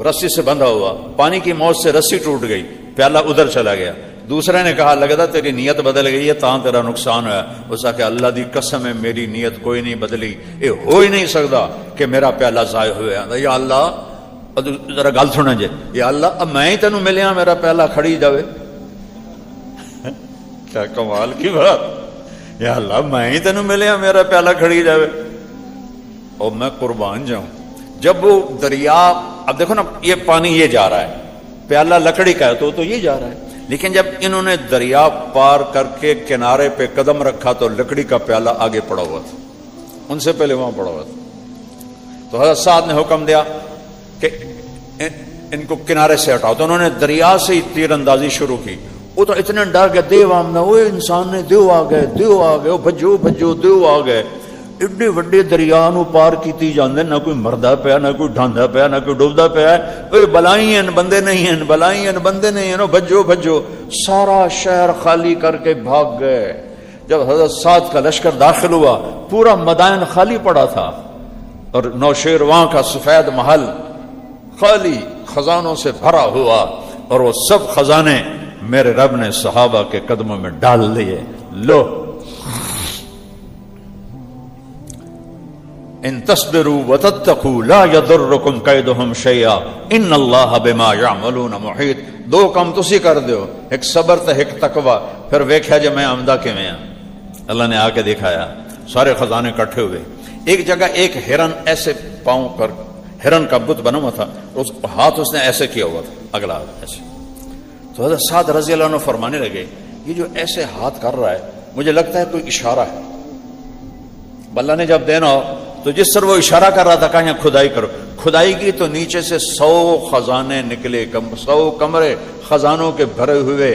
رسی سے بندھا ہوا، پانی کی موج سے رسی ٹوٹ گئی، پیالہ ادھر چلا گیا۔ دوسرے نے کہا لگتا تیری نیت بدل گئی ہے، تاں تیرا نقصان ہوا۔ اس کہ اللہ دی قسم ہے میری نیت کوئی نہیں بدلی، یہ ہو ہی نہیں سکتا کہ میرا پیالہ ضائع ہوا۔ یا اللہ، ذرا گل سنا جی، یا اللہ اب میں ہی تینوں ملیا میرا پیالہ کھڑی جاوے۔ کیا کمال کی بات، یا اللہ میں ہی تینوں ملیا میرا پیالہ کھڑی جاوے اور میں قربان جاؤں۔ جب وہ دریا، اب دیکھو نا یہ پانی یہ جا رہا ہے، پیالہ لکڑی کا ہے تو یہ جا رہا ہے، لیکن جب انہوں نے دریا پار کر کے کنارے پہ قدم رکھا تو لکڑی کا پیالہ آگے پڑا ہوا تھا، ان سے پہلے وہاں پڑا ہوا تھا۔ تو حضرت سعد نے حکم دیا کہ ان کو کنارے سے ہٹاؤ، تو انہوں نے دریا سے ہی تیر اندازی شروع کی۔ وہ تو اتنے ڈر گئے، دیو آمنا، وہ انسان نے دیو آ گئے، دیو آ گئے، بھجو بھجو دیو آ گئے۔ ایڈے وڈے دریا نو پار کیتی جاندے، نہ کوئی مردا پیا، نہ کوئی ڈھاندا پیا، نہ کوئی ڈوبدا پیا، اے بلائی ہیں بندے نہیں ہیں، بلائی ہیں بندے نہیں ہیں، بھجو بھجو۔ سارا شہر خالی کر کے بھاگ گئے۔ جب حضرت سعد کا لشکر داخل ہوا، پورا مدائن خالی پڑا تھا، اور نوشیروان کا سفید محل خالی خزانوں سے بھرا ہوا، اور وہ سب خزانے میرے رب نے صحابہ کے قدموں میں ڈال لیے۔ لو ان تصبروا وتتقوا لا يضركم كيدهم شيئا ان اللہ بما يعملون محیط. دو کام تسی کر دیو، ایک صبر تے ایک تقوی، پھر ویکھیا جے میں آمدہ کیویں ہاں. اللہ نے آ کے دکھایا، سارے خزانے اکٹھے ہوئے. ایک جگہ ایک ہرن ایسے پاؤں کر، ہرن کا بت بنا ہوا تھا، اس ہاتھ اس نے ایسے کیا ہوا تھا، اگلا ایسے. تو حضرت سعد رضی اللہ عنہ فرمانے لگے یہ جو ایسے ہاتھ کر رہا ہے مجھے لگتا ہے کوئی اشارہ ہے. اللہ نے جب دینا ہو تو جس طرح وہ اشارہ کر رہا تھا کہا یہاں کھدائی کرو. کھدائی کی تو نیچے سے 100 خزانے نکلے، 100 کمرے خزانوں کے بھرے ہوئے.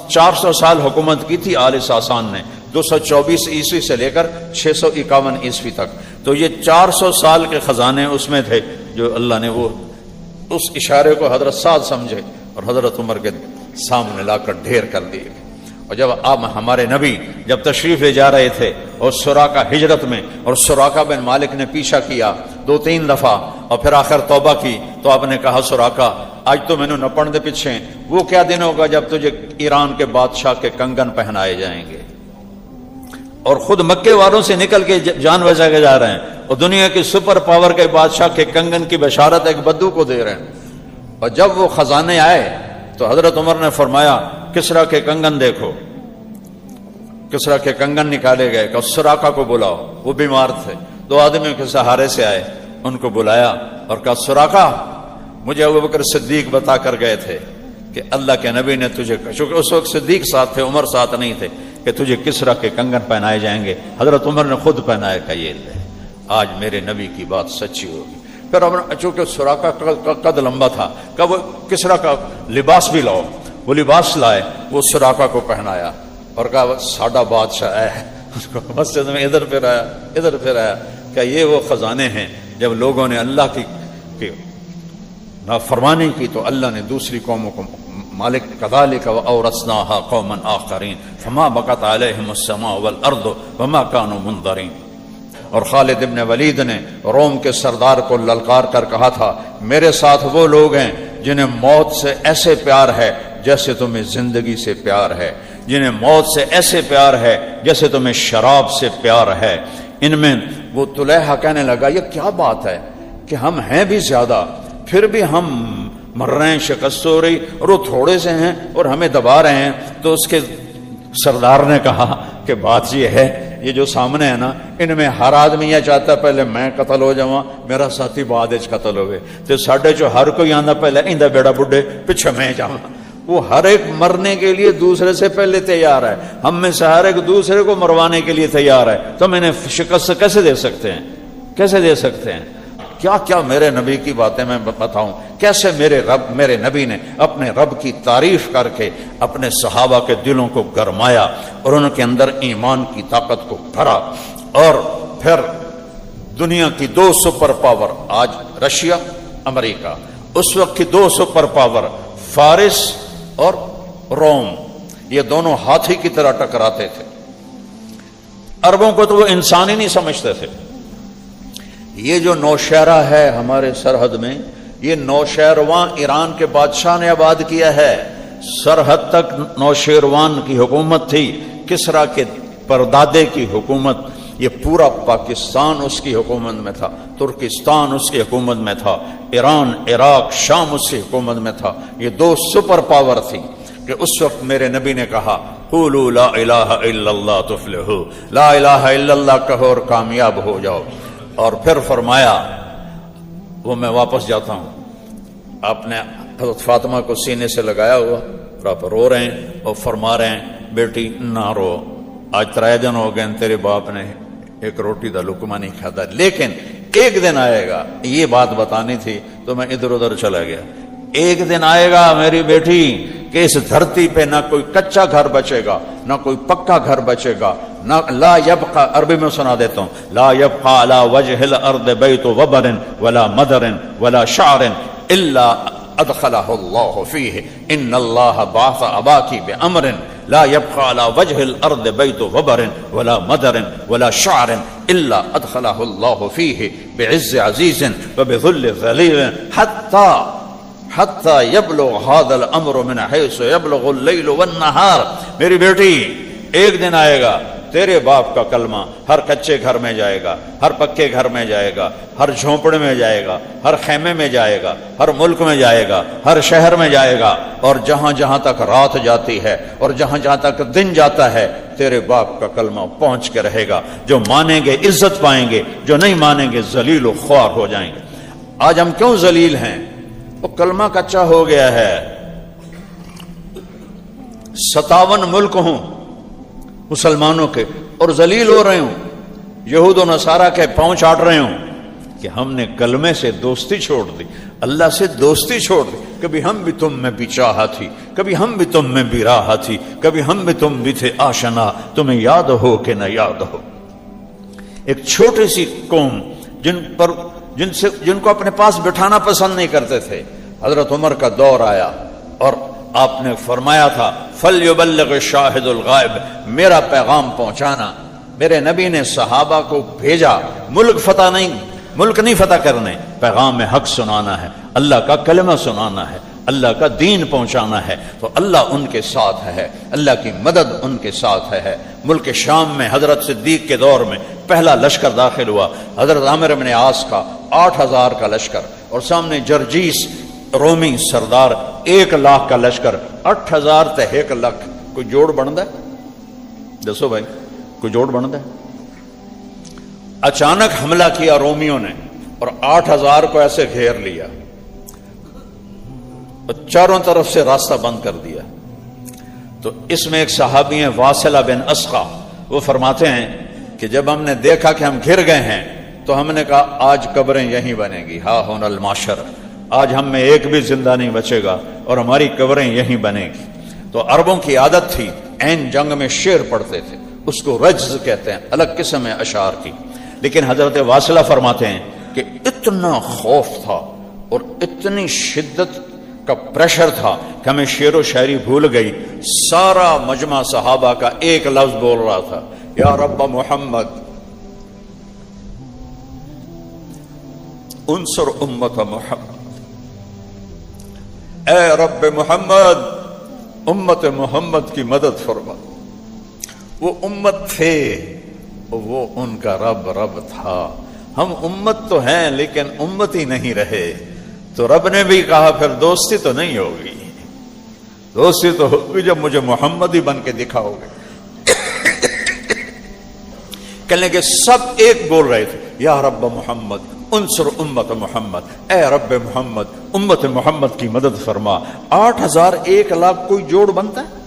400 سال حکومت کی تھی آل ساسان نے، 224 عیسوی سے لے کر 651 عیسوی تک. تو یہ 400 سال کے خزانے اس میں تھے جو اللہ نے وہ اس اشارے کو حضرت سعد سمجھے اور حضرت عمر کے سامنے لا کر ڈھیر کر دیے. اور جب آپ ہمارے نبی جب تشریف لے جا رہے تھے اور سراقہ ہجرت میں، اور سراقہ بن مالک نے پیچھا کیا 2-3 دفعہ اور پھر آخر توبہ کی، تو آپ نے کہا سراقہ آج تو میں نے نہ پڑھنے پیچھے، وہ کیا دن ہوگا جب تجھے ایران کے بادشاہ کے کنگن پہنائے جائیں گے. اور خود مکے والوں سے نکل کے جان بچا کے جا رہے ہیں اور دنیا کی سپر پاور کے بادشاہ کے کنگن کی بشارت ایک بدو کو دے رہے ہیں. اور جب وہ خزانے آئے تو حضرت عمر نے فرمایا کسرا کے کنگن دیکھو. کسرا کے کنگن نکالے گئے کہ سراقہ کو بلاؤ، وہ بیمار تھے، 2 آدمیوں کے سہارے سے آئے، ان کو بلایا اور کہا سراقہ مجھے ابوبکر صدیق بتا کر گئے تھے کہ اللہ کے نبی نے تجھے، چونکہ اس وقت صدیق ساتھ تھے، عمر ساتھ نہیں تھے، کہ تجھے کسرا کے کنگن پہنائے جائیں گے. حضرت عمر نے خود پہنائے کہ یہ لے، آج میرے نبی کی بات سچی ہوگی. پھر چونکہ سراقہ کا قد لمبا تھا کہ وہ کسرا کا لباس بھی لاؤ، وہ لباس لائے، وہ سراقہ کو پہنایا اور کہا ساڈا بادشاہ ہے. اس کو مسجد میں ادھر پھر آیا کہ یہ وہ خزانے ہیں جب لوگوں نے اللہ کی نافرمانی کی تو اللہ نے دوسری قوموں کو مالک کذالک واورثناها قوما آخرین فما بقت علیہم السماء والارض وما كانوا منظرین. اور خالد ابن ولید نے روم کے سردار کو للکار کر کہا تھا میرے ساتھ وہ لوگ ہیں جنہیں موت سے ایسے پیار ہے جیسے تمہیں زندگی سے پیار ہے، جنہیں موت سے ایسے پیار ہے جیسے تمہیں شراب سے پیار ہے. ان میں وہ طلیحہ کہنے لگا یہ کیا بات ہے کہ ہم ہیں بھی زیادہ پھر بھی ہم مر رہے ہیں، شکست ہو رہی، اور وہ تھوڑے سے ہیں اور ہمیں دبا رہے ہیں. تو اس کے سردار نے کہا کہ بات یہ ہے یہ جو سامنے ہے نا ان میں ہر آدمی یہ چاہتا پہلے میں قتل ہو جاواں میرا ساتھی بعد وچ قتل ہوئے، تو ساڈے جو ہر کوئی آندا پہلے ایندا بیڑا بڈھے پیچھے میں جاواں. وہ ہر ایک مرنے کے لیے دوسرے سے پہلے تیار ہے، ہم میں سے ہر ایک دوسرے کو مروانے کے لیے تیار ہے. تو میں نے شکست کیسے دے سکتے ہیں، کیسے دے سکتے ہیں؟ کیا کیا میرے نبی کی باتیں میں بتاؤں، کیسے میرے نبی نے اپنے رب کی تعریف کر کے اپنے صحابہ کے دلوں کو گرمایا اور ان کے اندر ایمان کی طاقت کو بھرا. اور پھر دنیا کی 2 سپر پاور، آج رشیا امریکہ، اس وقت کی 2 سپر پاور فارس اور روم، یہ دونوں ہاتھی کی طرح ٹکراتے تھے. عربوں کو تو وہ انسان ہی نہیں سمجھتے تھے. یہ جو نوشہرہ ہے ہمارے سرحد میں، یہ نوشہرواں ایران کے بادشاہ نے آباد کیا ہے. سرحد تک نوشہروان کی حکومت تھی، کسرا کے پردادے کی حکومت. یہ پورا پاکستان اس کی حکومت میں تھا، ترکستان اس کی حکومت میں تھا، ایران، عراق، شام اس کی حکومت میں تھا. یہ 2 سپر پاور تھی کہ اس وقت میرے نبی نے کہا قولوا لا الہ الا اللہ تفلحوا، لا الہ الا اللہ کہو اور کامیاب ہو جاؤ. اور پھر فرمایا، وہ میں واپس جاتا ہوں، آپ نے حضرت فاطمہ کو سینے سے لگایا ہوا اور آپ رو رہے ہیں اور فرما رہے ہیں بیٹی نہ رو، آج 3 دن ہو گئے تیرے باپ نے ایک روٹی دا لقمہ نہیں کھاتا، لیکن ایک دن آئے گا. یہ بات بتانی تھی تو میں ادھر ادھر چلا گیا. ایک دن آئے گا میری بیٹی کہ اس دھرتی پہ نہ کوئی کچا گھر بچے گا نہ کوئی پکا گھر بچے گا، نہ لا یبقى، عربی میں سنا دیتا ہوں، لا یبقى على وجه الارض بیت وبر ولا مدر ولا شعر الا ادخلہ اللہ فیہ ان اللہ بعث اباکی بامر لا يبقى على وجه الارض بیت وبر ولا مدر ولا شعر الا ادخلہ اللہ فیہ بعز عزیز وبذل ذلیل حتی یبلغ هذا الامر من حیث یبلغ اللیل والنہار. میری بیٹی ایک دن آئے گا تیرے باپ کا کلمہ ہر کچے گھر میں جائے گا، ہر پکے گھر میں جائے گا، ہر جھونپڑے میں جائے گا، ہر خیمے میں جائے گا، ہر ملک میں جائے گا، ہر شہر میں جائے گا، اور جہاں جہاں تک رات جاتی ہے اور جہاں جہاں تک دن جاتا ہے تیرے باپ کا کلمہ پہنچ کے رہے گا۔ جو مانیں گے عزت پائیں گے، جو نہیں مانیں گے ذلیل و خوار ہو جائیں گے۔ آج ہم کیوں ذلیل ہیں؟ وہ کلمہ کچا ہو گیا ہے۔ 57 ملک ہوں مسلمانوں کے اور ذلیل ہو رہے ہوں، یہود و نصارہ کے پاؤں چاٹ رہے ہوں کہ ہم نے کلمے سے دوستی چھوڑ دی، اللہ سے دوستی چھوڑ دی۔ کبھی ہم بھی تم میں بھی چاہا تھی، کبھی ہم بھی تم میں بھی راہ تھی، کبھی ہم بھی تم بھی تھے آشنا، تمہیں یاد ہو کہ نہ یاد ہو۔ ایک چھوٹی سی قوم جن کو اپنے پاس بٹھانا پسند نہیں کرتے تھے، حضرت عمر کا دور آیا اور آپ نے فرمایا تھا فَلْيُبَلِّغِ الشَّاهِدُ الْغَائِبِ، میرا پیغام پہنچانا۔ میرے نبی نے صحابہ کو بھیجا، ملک نہیں فتح کرنے، پیغام حق سنانا ہے، اللہ کا کلمہ سنانا ہے، اللہ کا دین پہنچانا ہے۔ تو اللہ ان کے ساتھ ہے، اللہ کی مدد ان کے ساتھ ہے۔ ملک شام میں حضرت صدیق کے دور میں پہلا لشکر داخل ہوا، حضرت عامر بن عاص کا 8000 کا لشکر، اور سامنے جرجیس رومی سردار 1,00,000 کا لشکر۔ 8000 تے 1,00,000 کوئی جوڑ بنتا ہے؟ دسو بھائی، کوئی جوڑ بنتا ہے؟ اچانک حملہ کیا رومیوں نے اور 8000 کو ایسے گھیر لیا، چاروں طرف سے راستہ بند کر دیا۔ تو اس میں ایک صحابی ہیں واصلہ بن اسقا، وہ فرماتے ہیں کہ جب ہم نے دیکھا کہ ہم گھر گئے ہیں تو ہم نے کہا آج قبریں یہیں بنیں گی، ہاں ہونا الماشر، آج ہم میں ایک بھی زندہ نہیں بچے گا اور ہماری قبریں یہیں بنیں گی۔ تو عربوں کی عادت تھی عین جنگ میں شعر پڑھتے تھے، اس کو رجز کہتے ہیں، الگ قسم ہے اشعار کی۔ لیکن حضرت واصلہ فرماتے ہیں کہ اتنا خوف تھا اور اتنی شدت کا پریشر تھا کہ ہمیں شعر و شاعری بھول گئی۔ سارا مجمع صحابہ کا ایک لفظ بول رہا تھا، یا رب محمد انصر امت محمد، اے رب محمد امت محمد کی مدد فرما۔ وہ امت تھے، وہ ان کا رب تھا۔ ہم امت تو ہیں لیکن امت ہی نہیں رہے، تو رب نے بھی کہا پھر دوستی تو نہیں ہوگی، دوستی تو ہوگی جب مجھے محمد ہی بن کے دکھاؤ گے۔ کہنے کے سب ایک بول رہے تھے، یا رب محمد انصر امت محمد، اے رب محمد امت محمد کی مدد فرما۔ 8000 1,00,000 کوئی جوڑ بنتا ہے؟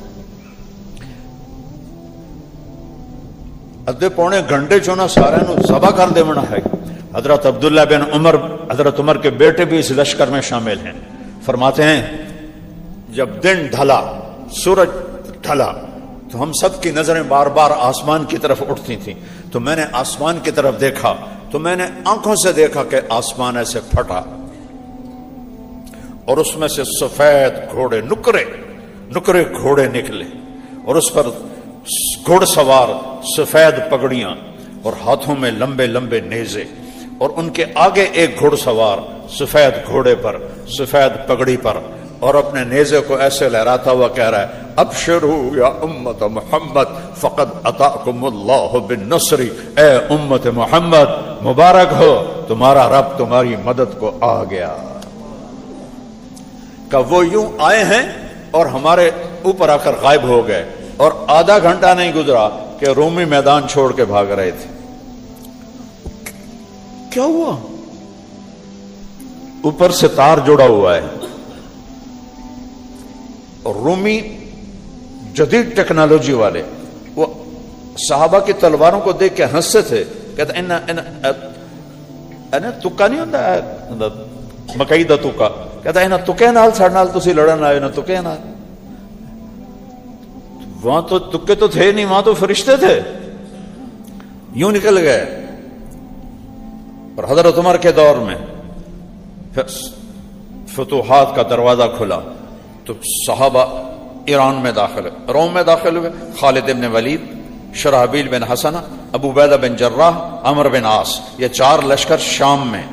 ادھے پونے گھنٹے چونا سارے نو ذبح کر دے منا ہے۔ حضرت عبداللہ بن عمر، حضرت عمر کے بیٹے بھی اس لشکر میں شامل ہیں، فرماتے ہیں جب دن ڈھلا، سورج ڈھلا، تو ہم سب کی نظریں بار بار آسمان کی طرف اٹھتی تھیں۔ تو میں نے آسمان کی طرف دیکھا تو میں نے آنکھوں سے دیکھا کہ آسمان ایسے پھٹا اور اس میں سے سفید گھوڑے، نکرے گھوڑے نکلے، اور اس پر گھوڑ سوار سفید پگڑیاں اور ہاتھوں میں لمبے لمبے نیزے، اور ان کے آگے ایک گھوڑ سوار سفید گھوڑے پر، سفید پگڑی پر، اور اپنے نیزے کو ایسے لہراتا ہوا کہہ رہا ہے ابشروا یا امت محمد فقد اتاکم اللہ بالنصر، اے امت محمد مبارک ہو، تمہارا رب تمہاری مدد کو آ گیا۔ کہ وہ یوں آئے ہیں اور ہمارے اوپر آ کر غائب ہو گئے، اور آدھا گھنٹہ نہیں گزرا کہ رومی میدان چھوڑ کے بھاگ رہے تھے۔ کیا ہوا؟ اوپر سے تار جڑا ہوا ہے، اور رومی جدید ٹیکنالوجی والے وہ صحابہ کی تلواروں کو دیکھ کے ہنستے تھے، کہتے تکا نہیں ہوتا مکئی دا تکا، کہتا ہے تکے نال ساڈے نال تسی لڑن آئے نا تکے نال۔ وہاں تو تکے تو تھے نہیں، وہاں تو فرشتے تھے، یوں نکل گئے۔ اور حضرت عمر کے دور میں فتوحات کا دروازہ کھلا تو صحابہ ایران میں داخل ہوئے، روم میں داخل ہوئے، خالد بن ولید، شرحبیل بن حسنہ، ابو عبیدہ بن جراح، عمر بن عاص، یہ 4 لشکر شام میں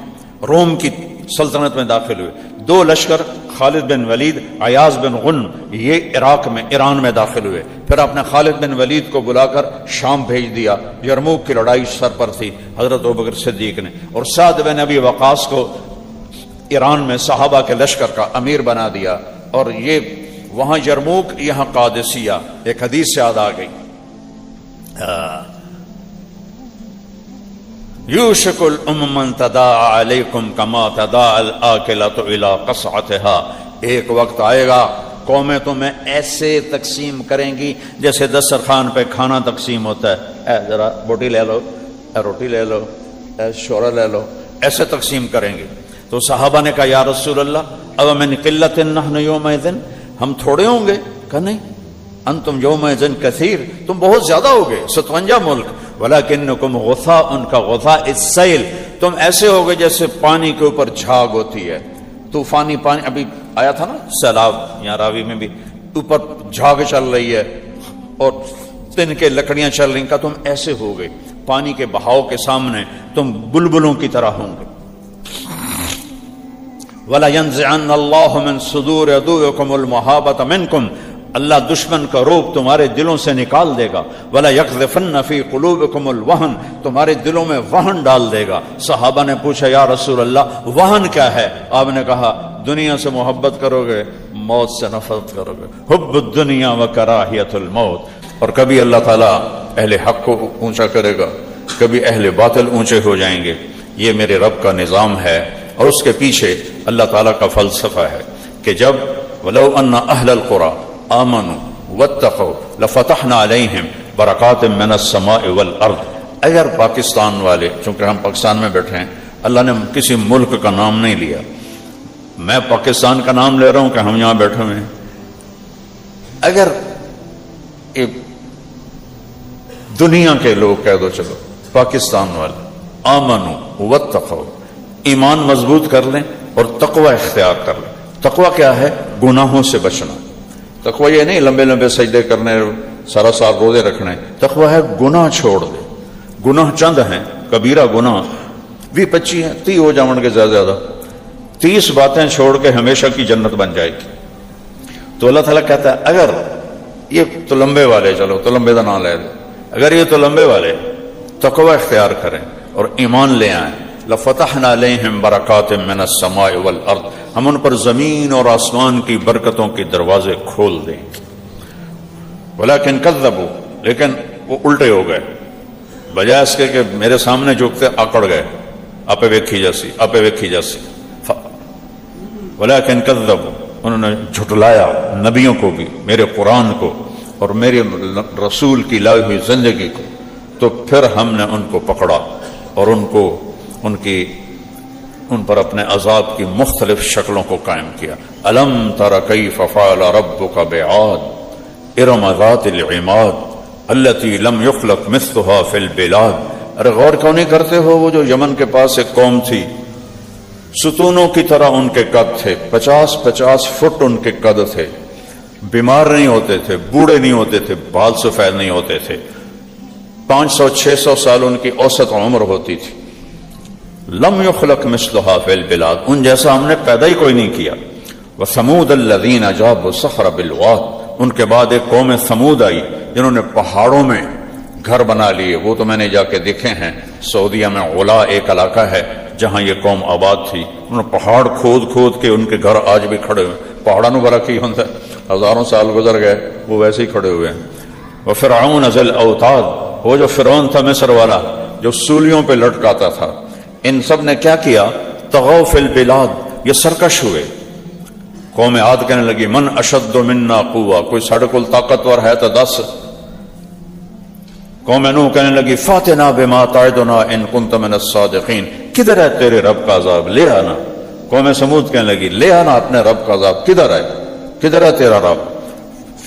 روم کی سلطنت میں داخل ہوئے. 2 لشکر خالد بن ولید، عیاض بن غنم، یہ عراق میں ایران میں داخل ہوئے. پھر آپ نے خالد بن ولید کو بلا کر شام بھیج دیا. یرموک کی لڑائی سر پر تھی حضرت ابوبکر صدیق نے، اور سعد بن ابی وقاص کو ایران میں صحابہ کے لشکر کا امیر بنا دیا. اور یہ وہاں یرموک، یہاں قادسیہ. ایک حدیث سے یاد آ گئی، یوشک الامم ان تداعى علیکم کما تداعى الآکلۃ الی قصعتها. ایک وقت آئے گا قومیں تمہیں ایسے تقسیم کریں گی جیسے دسترخوان پہ کھانا تقسیم ہوتا ہے. اے ذرا بوٹی لے لو، اے روٹی لے لو، اے شورا لے لو، ایسے تقسیم کریں گے. تو صحابہ نے کہا یا رسول اللہ او من قلۃ نحن یومئذ، ہم تھوڑے ہوں گے؟ کہا نہیں، انتم یومئذ کثیر، تم بہت زیادہ ہوگے، 57 ملک. ولکنکم غثاء، ان کا غثاء السیل، تم ایسے ہوگے جیسے پانی کے اوپر جھاگ ہوتی ہے، طوفانی پانی. ابھی آیا تھا نا سیلاب، یہاں راوی میں بھی، اوپر جھاگ چل رہی ہے اور تن کے لکڑیاں چل رہی ہیں. کہ تم ایسے ہوگے پانی کے بہاؤ کے سامنے، تم بلبلوں کی طرح ہوں گے. وَلَيَنزِعَنَّ اللَّهُ مِن صُدُورِ عَدُوِّكُمُ الْمَهَابَةَ مِنكُمْ، اللہ دشمن کا روب تمہارے دلوں سے نکال دے گا. وَلَا يَقْذِفَنَّ فِي قُلُوبِكُمُ الْوَهْنَ، تمہارے دلوں میں وہن ڈال دے گا. صحابہ نے پوچھا یا رسول اللہ وہن کیا ہے؟ آپ نے کہا دنیا سے محبت کرو گے، موت سے نفرت کرو گے. حب الدنیا وکراہیت الموت. اور کبھی اللہ تعالیٰ اہل حق کو اونچا کرے گا، کبھی اہل باطل اونچے ہو جائیں گے. یہ میرے رب کا نظام ہے، اور اس کے پیچھے اللہ تعالیٰ کا فلسفہ ہے کہ جب وَلَوْ أَنَّ أَهْلَ الْقُرَىٰ آمَنُوا وَاتَّقَوْا لَفَتَحْنَا عَلَيْهِمْ بَرَكَاتٍ مِّنَ السَّمَاءِ وَالْأَرْضِ. اگر پاکستان والے، چونکہ ہم پاکستان میں بیٹھے ہیں، اللہ نے کسی ملک کا نام نہیں لیا، میں پاکستان کا نام لے رہا ہوں کہ ہم یہاں بیٹھے ہوئے ہیں. اگر دنیا کے لوگ کہہ دو چلو پاکستان والے آمنوا واتقوا، ایمان مضبوط کر لیں اور تقوی اختیار کر لیں. تقوی کیا ہے؟ گناہوں سے بچنا. تقوی یہ نہیں لمبے لمبے سجدے کرنے، سارا سال روزے رکھنے. تقوی ہے گناہ چھوڑ دے. گناہ چند ہیں، کبیرہ گناہ 20-25 ہیں، 30 ہو جاؤں گے زیادہ. 30 باتیں چھوڑ کے ہمیشہ کی جنت بن جائے گی. تو اللہ تعالیٰ کہتا ہے اگر یہ تو لمبے والے، چلو تو لمبے کا نام لے دیں، اگر یہ تو لمبے والے تقوی اختیار کریں اور ایمان لے آئیں، لفتحنا علیہم برکات من السماء والارض، ہم ان پر زمین اور آسمان کی برکتوں کے دروازے کھول دیں. ولکن کذبوا، لیکن وہ الٹے ہو گئے. بجائے اس کے کہ میرے سامنے جھکتے آکڑ گئے، آپے ویکھی جاسی. ولکن کذبوا، انہوں نے جھٹلایا نبیوں کو بھی، میرے قرآن کو اور میرے رسول کی لائی ہوئی زندگی کو. تو پھر ہم نے ان کو پکڑا اور ان پر اپنے عذاب کی مختلف شکلوں کو قائم کیا. الم تر کیف فعل ربک بعاد ارم ذات العماد التی لم یخلق مثلها فی البلاد. ارے غور کیوں نہیں کرتے ہو؟ وہ جو یمن کے پاس ایک قوم تھی، ستونوں کی طرح ان کے قد تھے، 50 فٹ ان کے قد تھے، بیمار نہیں ہوتے تھے، بوڑھے نہیں ہوتے تھے، بال سفید نہیں ہوتے تھے، 500-600 سال ان کی اوسط عمر ہوتی تھی. لم یخلق مثلها فی البلاد، ان جیسا ہم نے پیدا ہی کوئی نہیں کیا. وثمود الذین جابوا الصخر بالواد، ان کے بعد ایک قوم ثمود آئی جنہوں نے پہاڑوں میں گھر بنا لیے. وہ تو میں نے جا کے دیکھے ہیں، سعودیہ میں غلا ایک علاقہ ہے جہاں یہ قوم آباد تھی. انہوں نے پہاڑ کھود کے ان کے گھر آج بھی کھڑے ہوئے. پہاڑوں نے بڑا کی ہوتا ہے، ہزاروں سال گزر گئے وہ ویسے ہی کھڑے ہوئے ہیں. وفرعون ذی الاوتاد، وہ جو فرعون تھا مصر والا جو سولیوں پہ لٹکاتا تھا، ان سب نے کیا کیا؟ طغوا فی البلاد، یہ سرکش ہوئے. قوم عاد کہنے لگی من اشد منا قوہ، کوئی ساڑھے کل طاقتور ہے تو 10. قوم نوح کہنے لگی فاتنا بما تعدنا ان کنت من الصادقین، کدھر ہے تیرے رب کا عذاب، لے آنا. قوم سمود کہنے لگی لے آنا اپنے رب کا عذاب، کدھر ہے تیرا رب.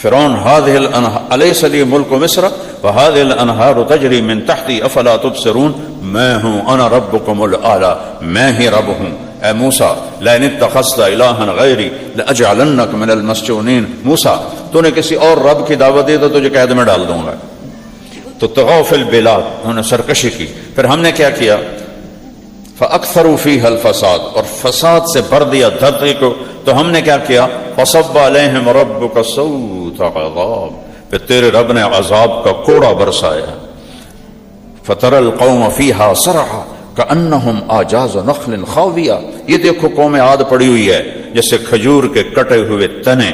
فرعون هذه الانهار الیس لی ملک مصر وهذه الانهار تجری من تحتی افلا تبصرون، میں ہوں انا ربکم الاعلی، میں ہی رب ہوں. اے موسیٰ لئن اتخذت الہا غیری لاجعلنک من المسجونین، موسیٰ تو نے کسی اور رب کی دعوت دی تو تجھے قید میں ڈال دوں گا. تو طغوا فی البلاد، انہوں نے سرکشی کی. پھر ہم نے کیا کیا؟ فَأَكْثَرُوا فِيهَا الْفَسَاد، اور فساد سے بھر دیا دھرتی کو. تو ہم نے کیا کیا؟ فَصَبَّ عَلَيْهِمْ رَبُّكَ سَوْطَ عَذَابٍ، پھر تیرے رب نے عذاب کا کوڑا برسایا. فَتَرَى الْقَوْمَ فِيهَا صَرْعًا كَأَنَّهُمْ أَعْجَازُ نَخْلٍ خَاوِيَةٍ. یہ دیکھو قوم عاد پڑی ہوئی ہے جیسے کھجور کے کٹے ہوئے تنے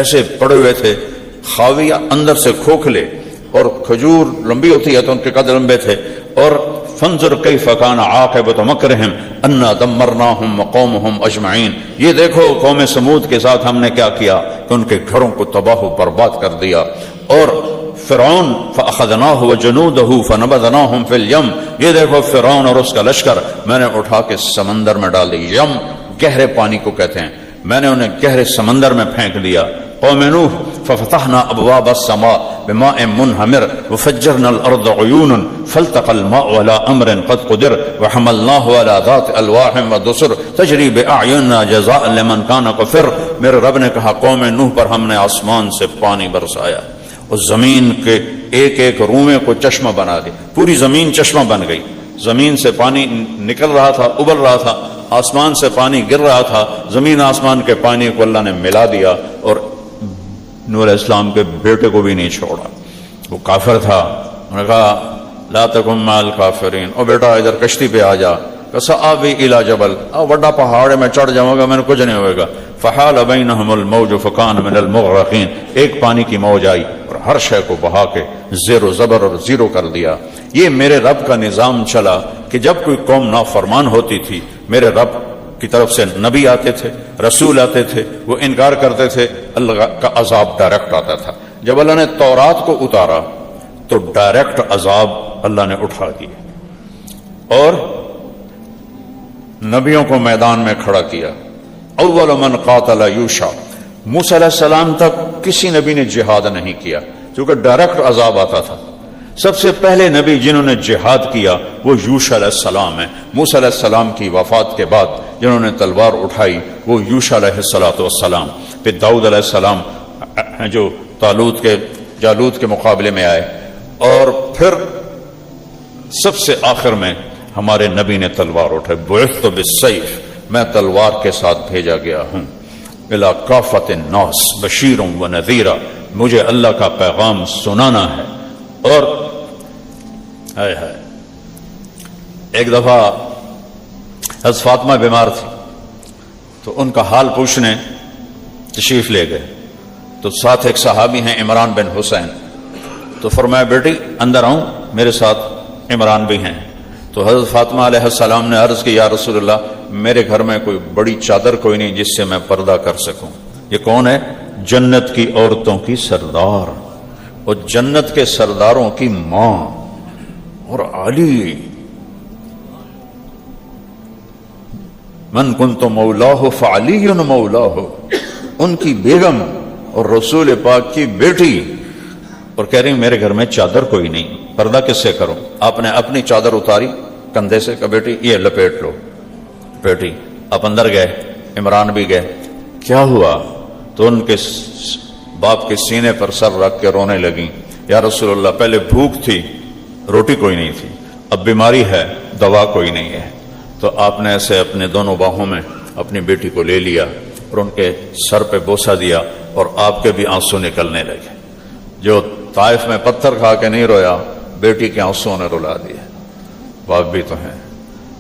ایسے پڑے ہوئے تھے. خاویہ اندر سے کھوکھلے، اور کھجور لمبی ہوتی ہے تو ان کے قد لمبے تھے. اور فانظر کیف کان عاقبۃ مکرہم انا دمرناہم وقومہم اجمعین، یہ دیکھو قوم سمود کے ساتھ ہم نے کیا کیا کہ ان کے گھروں کو تباہ و برباد کر دیا. اور فرعون فاخذناہ وجنودہ فنبذناہم فی الیم، یہ دیکھو فرعون اور اس کا لشکر میں نے اٹھا کے سمندر میں ڈال دی. یم گہرے پانی کو کہتے ہیں، میں نے انہیں گہرے سمندر میں پھینک دیا. قوم نوح ففتحنا ابواب السماء بماء منہمر وفجرنا الارض عیونا فالتقى الماء على امر قد قدر وحملناه على ذات الواح ودسر تجری باعیننا جزاء لمن کان کفر. میرے رب نے کہا قوم نوح پر ہم نے آسمان سے پانی برسایا اور زمین کے ایک ایک رومے کو چشمہ بنا دیا. پوری زمین چشمہ بن گئی. زمین سے پانی نکل رہا تھا، ابل رہا تھا، آسمان سے پانی گر رہا تھا. زمین آسمان کے پانی کو اللہ نے ملا دیا اور نور علیہ السلام کے بیٹے کو بھی نہیں چھوڑا. وہ کافر تھا، انہوں نے کہا لا تکن مع الکافرین، او بیٹا ادھر کشتی پہ آ جا. سآوی الی جبل، بڑا پہاڑ ہے میں چڑھ جاؤں گا، میں نے کچھ نہیں ہوئے گا. فحال بینہم الموج فکان من المغرقین، ایک پانی کی موج آئی اور ہر شے کو بہا کے زیر و زبر اور زیرو کر دیا. یہ میرے رب کا نظام چلا کہ جب کوئی قوم نافرمان ہوتی تھی میرے رب کی طرف سے نبی آتے تھے، رسول آتے تھے، وہ انکار کرتے تھے، اللہ کا عذاب ڈائریکٹ آتا تھا. جب اللہ نے تورات کو اتارا تو ڈائریکٹ عذاب اللہ نے اٹھا دیا اور نبیوں کو میدان میں کھڑا کیا. اول من قاتل یوشع، موسیٰ علیہ السلام تک کسی نبی نے جہاد نہیں کیا کیونکہ ڈائریکٹ عذاب آتا تھا. سب سے پہلے نبی جنہوں نے جہاد کیا وہ یوشع علیہ السلام ہیں. موسیٰ علیہ السلام کی وفات کے بعد جنہوں نے تلوار اٹھائی وہ یوشع علیہ السلام. پھر داؤد علیہ السلام جو جالوت کے مقابلے میں آئے، اور پھر سب سے آخر میں ہمارے نبی نے تلوار اٹھائی. بعثت بالسیف، میں تلوار کے ساتھ بھیجا گیا ہوں. الی کافۃ الناس بشیرا ونذیرا، مجھے اللہ کا پیغام سنانا ہے. اور ایک دفعہ حضرت فاطمہ بیمار تھی تو ان کا حال پوچھنے تشریف لے گئے. تو ساتھ ایک صحابی ہیں عمران بن حسین، تو فرمایا بیٹی اندر آؤں، میرے ساتھ عمران بھی ہیں. تو حضرت فاطمہ علیہ السلام نے عرض کی یا رسول اللہ میرے گھر میں کوئی بڑی چادر کوئی نہیں جس سے میں پردہ کر سکوں. یہ کون ہے؟ جنت کی عورتوں کی سردار اور جنت کے سرداروں کی ماں اور علی. من کنت مولاہ فعلی مولاہ، ان کی بیگم اور رسول پاک کی بیٹی، اور کہہ رہی میرے گھر میں چادر کوئی نہیں، پردہ کس سے کروں؟ آپ نے اپنی چادر اتاری کندھے سے، کہا بیٹی یہ لپیٹ لو. بیٹی آپ اندر گئے، عمران بھی گئے. کیا ہوا؟ تو ان کے باپ کے سینے پر سر رکھ کے رونے لگیں. یا رسول اللہ پہلے بھوک تھی، روٹی کوئی نہیں تھی، اب بیماری ہے، دوا کوئی نہیں ہے. تو آپ نے ایسے اپنے دونوں باہوں میں اپنی بیٹی کو لے لیا اور ان کے سر پہ بوسہ دیا اور آپ کے بھی آنسو نکلنے لگے. جو طائف میں پتھر کھا کے نہیں رویا، بیٹی کے آنسو نے رلا دیا. باپ بھی تو ہیں.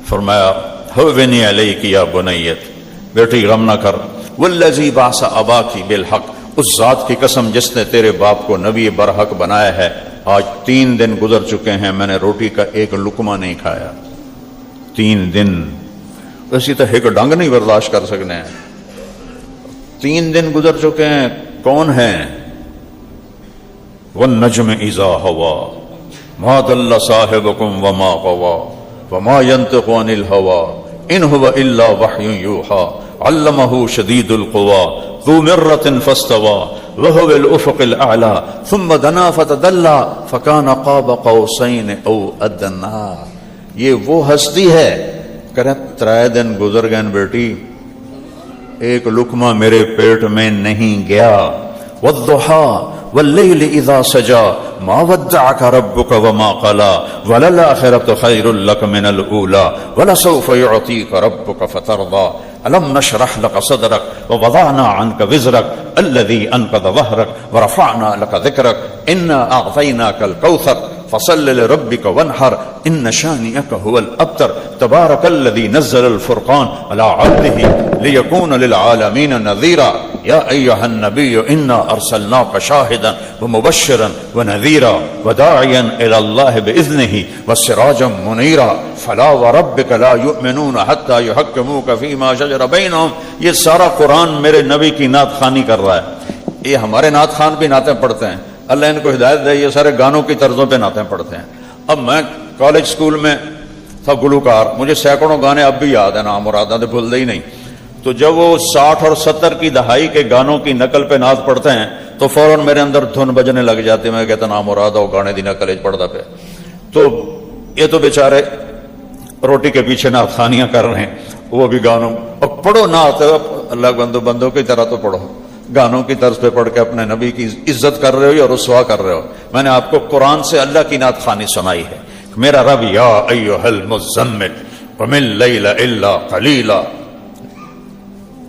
فرمایا ہوینی علیک یا بنیت، بیٹی غم نہ کر. والذی بعث اباکی بالحق، اس ذات کی قسم جس نے تیرے باپ کو نبی برحق بنایا ہے، آج 3 دن گزر چکے ہیں میں نے روٹی کا ایک لقمہ نہیں کھایا. 3 دن، اسی تو ایک ڈنگ نہیں برداشت کر سکنے ہیں. 3 دن گزر چکے ہیں. کون ہیں؟ والنجم اذا ہوا ما ضل صاحبکم وما غوا وما ينطق عن الهوى ان هو الا وحی یوحى علمه شدید القوى ذو مرة فاستوى وهو الافق الاعلى ثم دنا فتدلى فكان قاب قوسين او ادنى. یہ وہ ہستی ہے کہ 3 دن گزر گئے بیٹی، ایک لقمہ میرے پیٹ میں نہیں گیا. والضحى واللیل اذا سجا ما ودعك ربك وما قلى وللآخرة خير لك من الأولى ولسوف يعطيك ربك فترضى ألم نشرح لك صدرك ووضعنا عنك وزرك الذي أنقض ظهرك ورفعنا لك ذكرك إنا أعطيناك الكوثر فصل لربك وانحر إن شانئك هو الأبتر تبارك الذي نزل الفرقان على عبده ليكون للعالمين نذيرا يا أيها النبي إنا أرسلناك شاهدا ومبشرا ونذيرا وداعيا إلى الله بإذنه وسراجا منيرا فلا وربك لا يؤمنون حتى يحكموك فيما شجر بينهم. یہ سارا قرآن میرے نبی کی نعت خوانی کر رہا ہے. یہ ہمارے نعت خوان بھی نعتیں پڑھتے ہیں, اللہ ان کو ہدایت دے, یہ سارے گانوں کی طرزوں پہ نعتیں پڑھتے ہیں. اب میں کالج سکول میں تھا گلوکار, مجھے سینکڑوں گانے اب بھی یاد ہیں, نام مراد تو بھولتے ہی نہیں. تو جب وہ 60 اور 70 کی دہائی کے گانوں کی نقل پہ نعت پڑھتے ہیں تو فوراً میرے اندر دھن بجنے لگ جاتے. میں کہتا نام مراد ہو گانے دی نقل پڑھتا پہ. تو یہ تو بیچارے روٹی کے پیچھے نعت خوانیاں کر رہے ہیں, وہ بھی گانوں. اور پڑھو نعت, اللہ بندوں کی طرح تو پڑھو, گانوں کی طرز پہ پڑھ کے اپنے نبی کی عزت کر رہے ہو یا رسوا کر رہے ہو. میں نے آپ کو قرآن سے اللہ کی نعت خوانی سنائی ہے. میرا رب یا ایھا المزمل قم اللیل الا قلیلا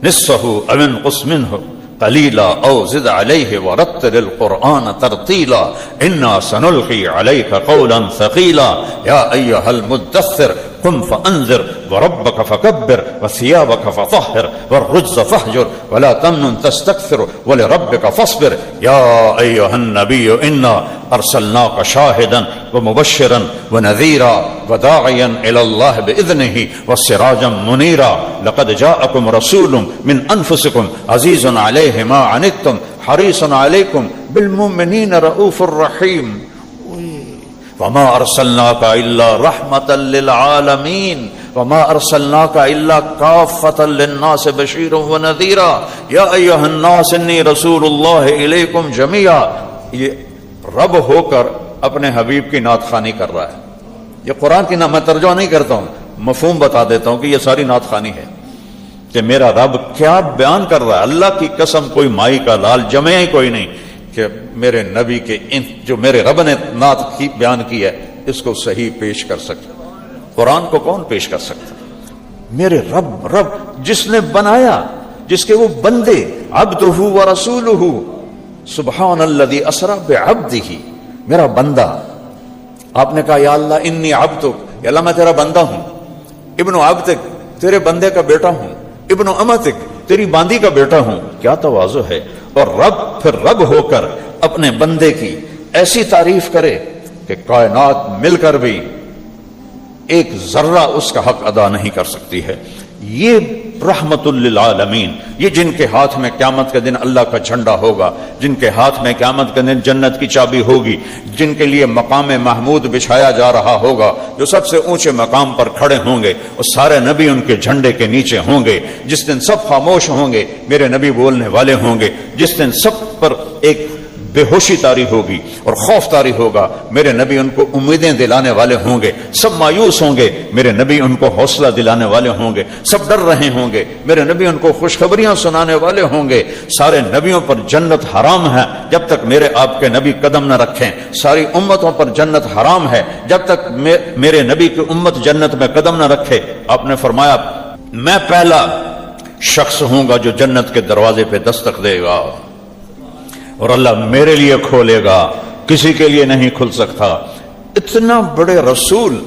نصفه او انقص منه قلیلا او زد علیہ ورتل القرآن ترتیلا انا سنلقی علیک قولا ثقیلا یا ایھا المدثر قم فانذر وربك فكبر وثيابك فطهر والرجز فاهجر ولا تمنن تستكثر ولربك فاصبر يا ايها النبي انا ارسلناك شاهدا ومبشرا ونذيرا وداعيا الى الله باذنه وسراجا منيرا لقد جاءكم رسول من انفسكم عزيز عليه ما عنتم حريص عليكم بالمؤمنين رؤوف رحيم وما ارسلناك الا رحمة للعالمين وما ارسلناك الا كافة للناس بشيرا ونذيرا يا ايها الناس اني رسول الله اليكم جميعا. یہ رب ہو کر اپنے حبیب کی نعت خوانی کر رہا ہے. یہ قرآن کی میں ترجمہ نہیں کرتا ہوں, مفہوم بتا دیتا ہوں کہ یہ ساری نعت خوانی ہے کہ میرا رب کیا بیان کر رہا ہے. اللہ کی قسم کوئی مائی کا لال جمع ہی کوئی نہیں کہ میرے نبی کے جو میرے رب نے نعت کی بیان کی ہے اس کو صحیح پیش کر سکتا. قرآن کو کون پیش کر سکتا؟ میرے رب جس نے بنایا, جس کے وہ بندے عبدہ و رسولہ سبحان الذی اسری بعبدہ, میرا بندہ. آپ نے کہا یا اللہ انی عبدک, یا اللہ میں تیرا بندہ ہوں, ابن عبدک تیرے بندے کا بیٹا ہوں, ابن امتک تیری باندی کا بیٹا ہوں. کیا تواضع ہے. اور رب پھر رب ہو کر اپنے بندے کی ایسی تعریف کرے کہ کائنات مل کر بھی ایک ذرہ اس کا حق ادا نہیں کر سکتی ہے. یہ رحمت للعالمین, یہ جن کے ہاتھ میں قیامت کے دن اللہ کا جھنڈا ہوگا, جن کے ہاتھ میں قیامت کے دن جنت کی چابی ہوگی, جن کے لیے مقام محمود بچھایا جا رہا ہوگا, جو سب سے اونچے مقام پر کھڑے ہوں گے, اور سارے نبی ان کے جھنڈے کے نیچے ہوں گے. جس دن سب خاموش ہوں گے میرے نبی بولنے والے ہوں گے. جس دن سب پر ایک بے ہوشی طاری ہوگی اور خوف طاری ہوگا, میرے نبی ان کو امیدیں دلانے والے ہوں گے. سب مایوس ہوں گے, میرے نبی ان کو حوصلہ دلانے والے ہوں گے. سب ڈر رہے ہوں گے, میرے نبی ان کو خوشخبریاں سنانے والے ہوں گے. سارے نبیوں پر جنت حرام ہے جب تک میرے آپ کے نبی قدم نہ رکھیں. ساری امتوں پر جنت حرام ہے جب تک میرے نبی کی امت جنت میں قدم نہ رکھے. آپ نے فرمایا میں پہلا شخص ہوں گا جو جنت کے دروازے پہ دستک دے گا, اور اللہ میرے لیے کھولے گا, کسی کے لیے نہیں کھل سکتا. اتنا بڑے رسول,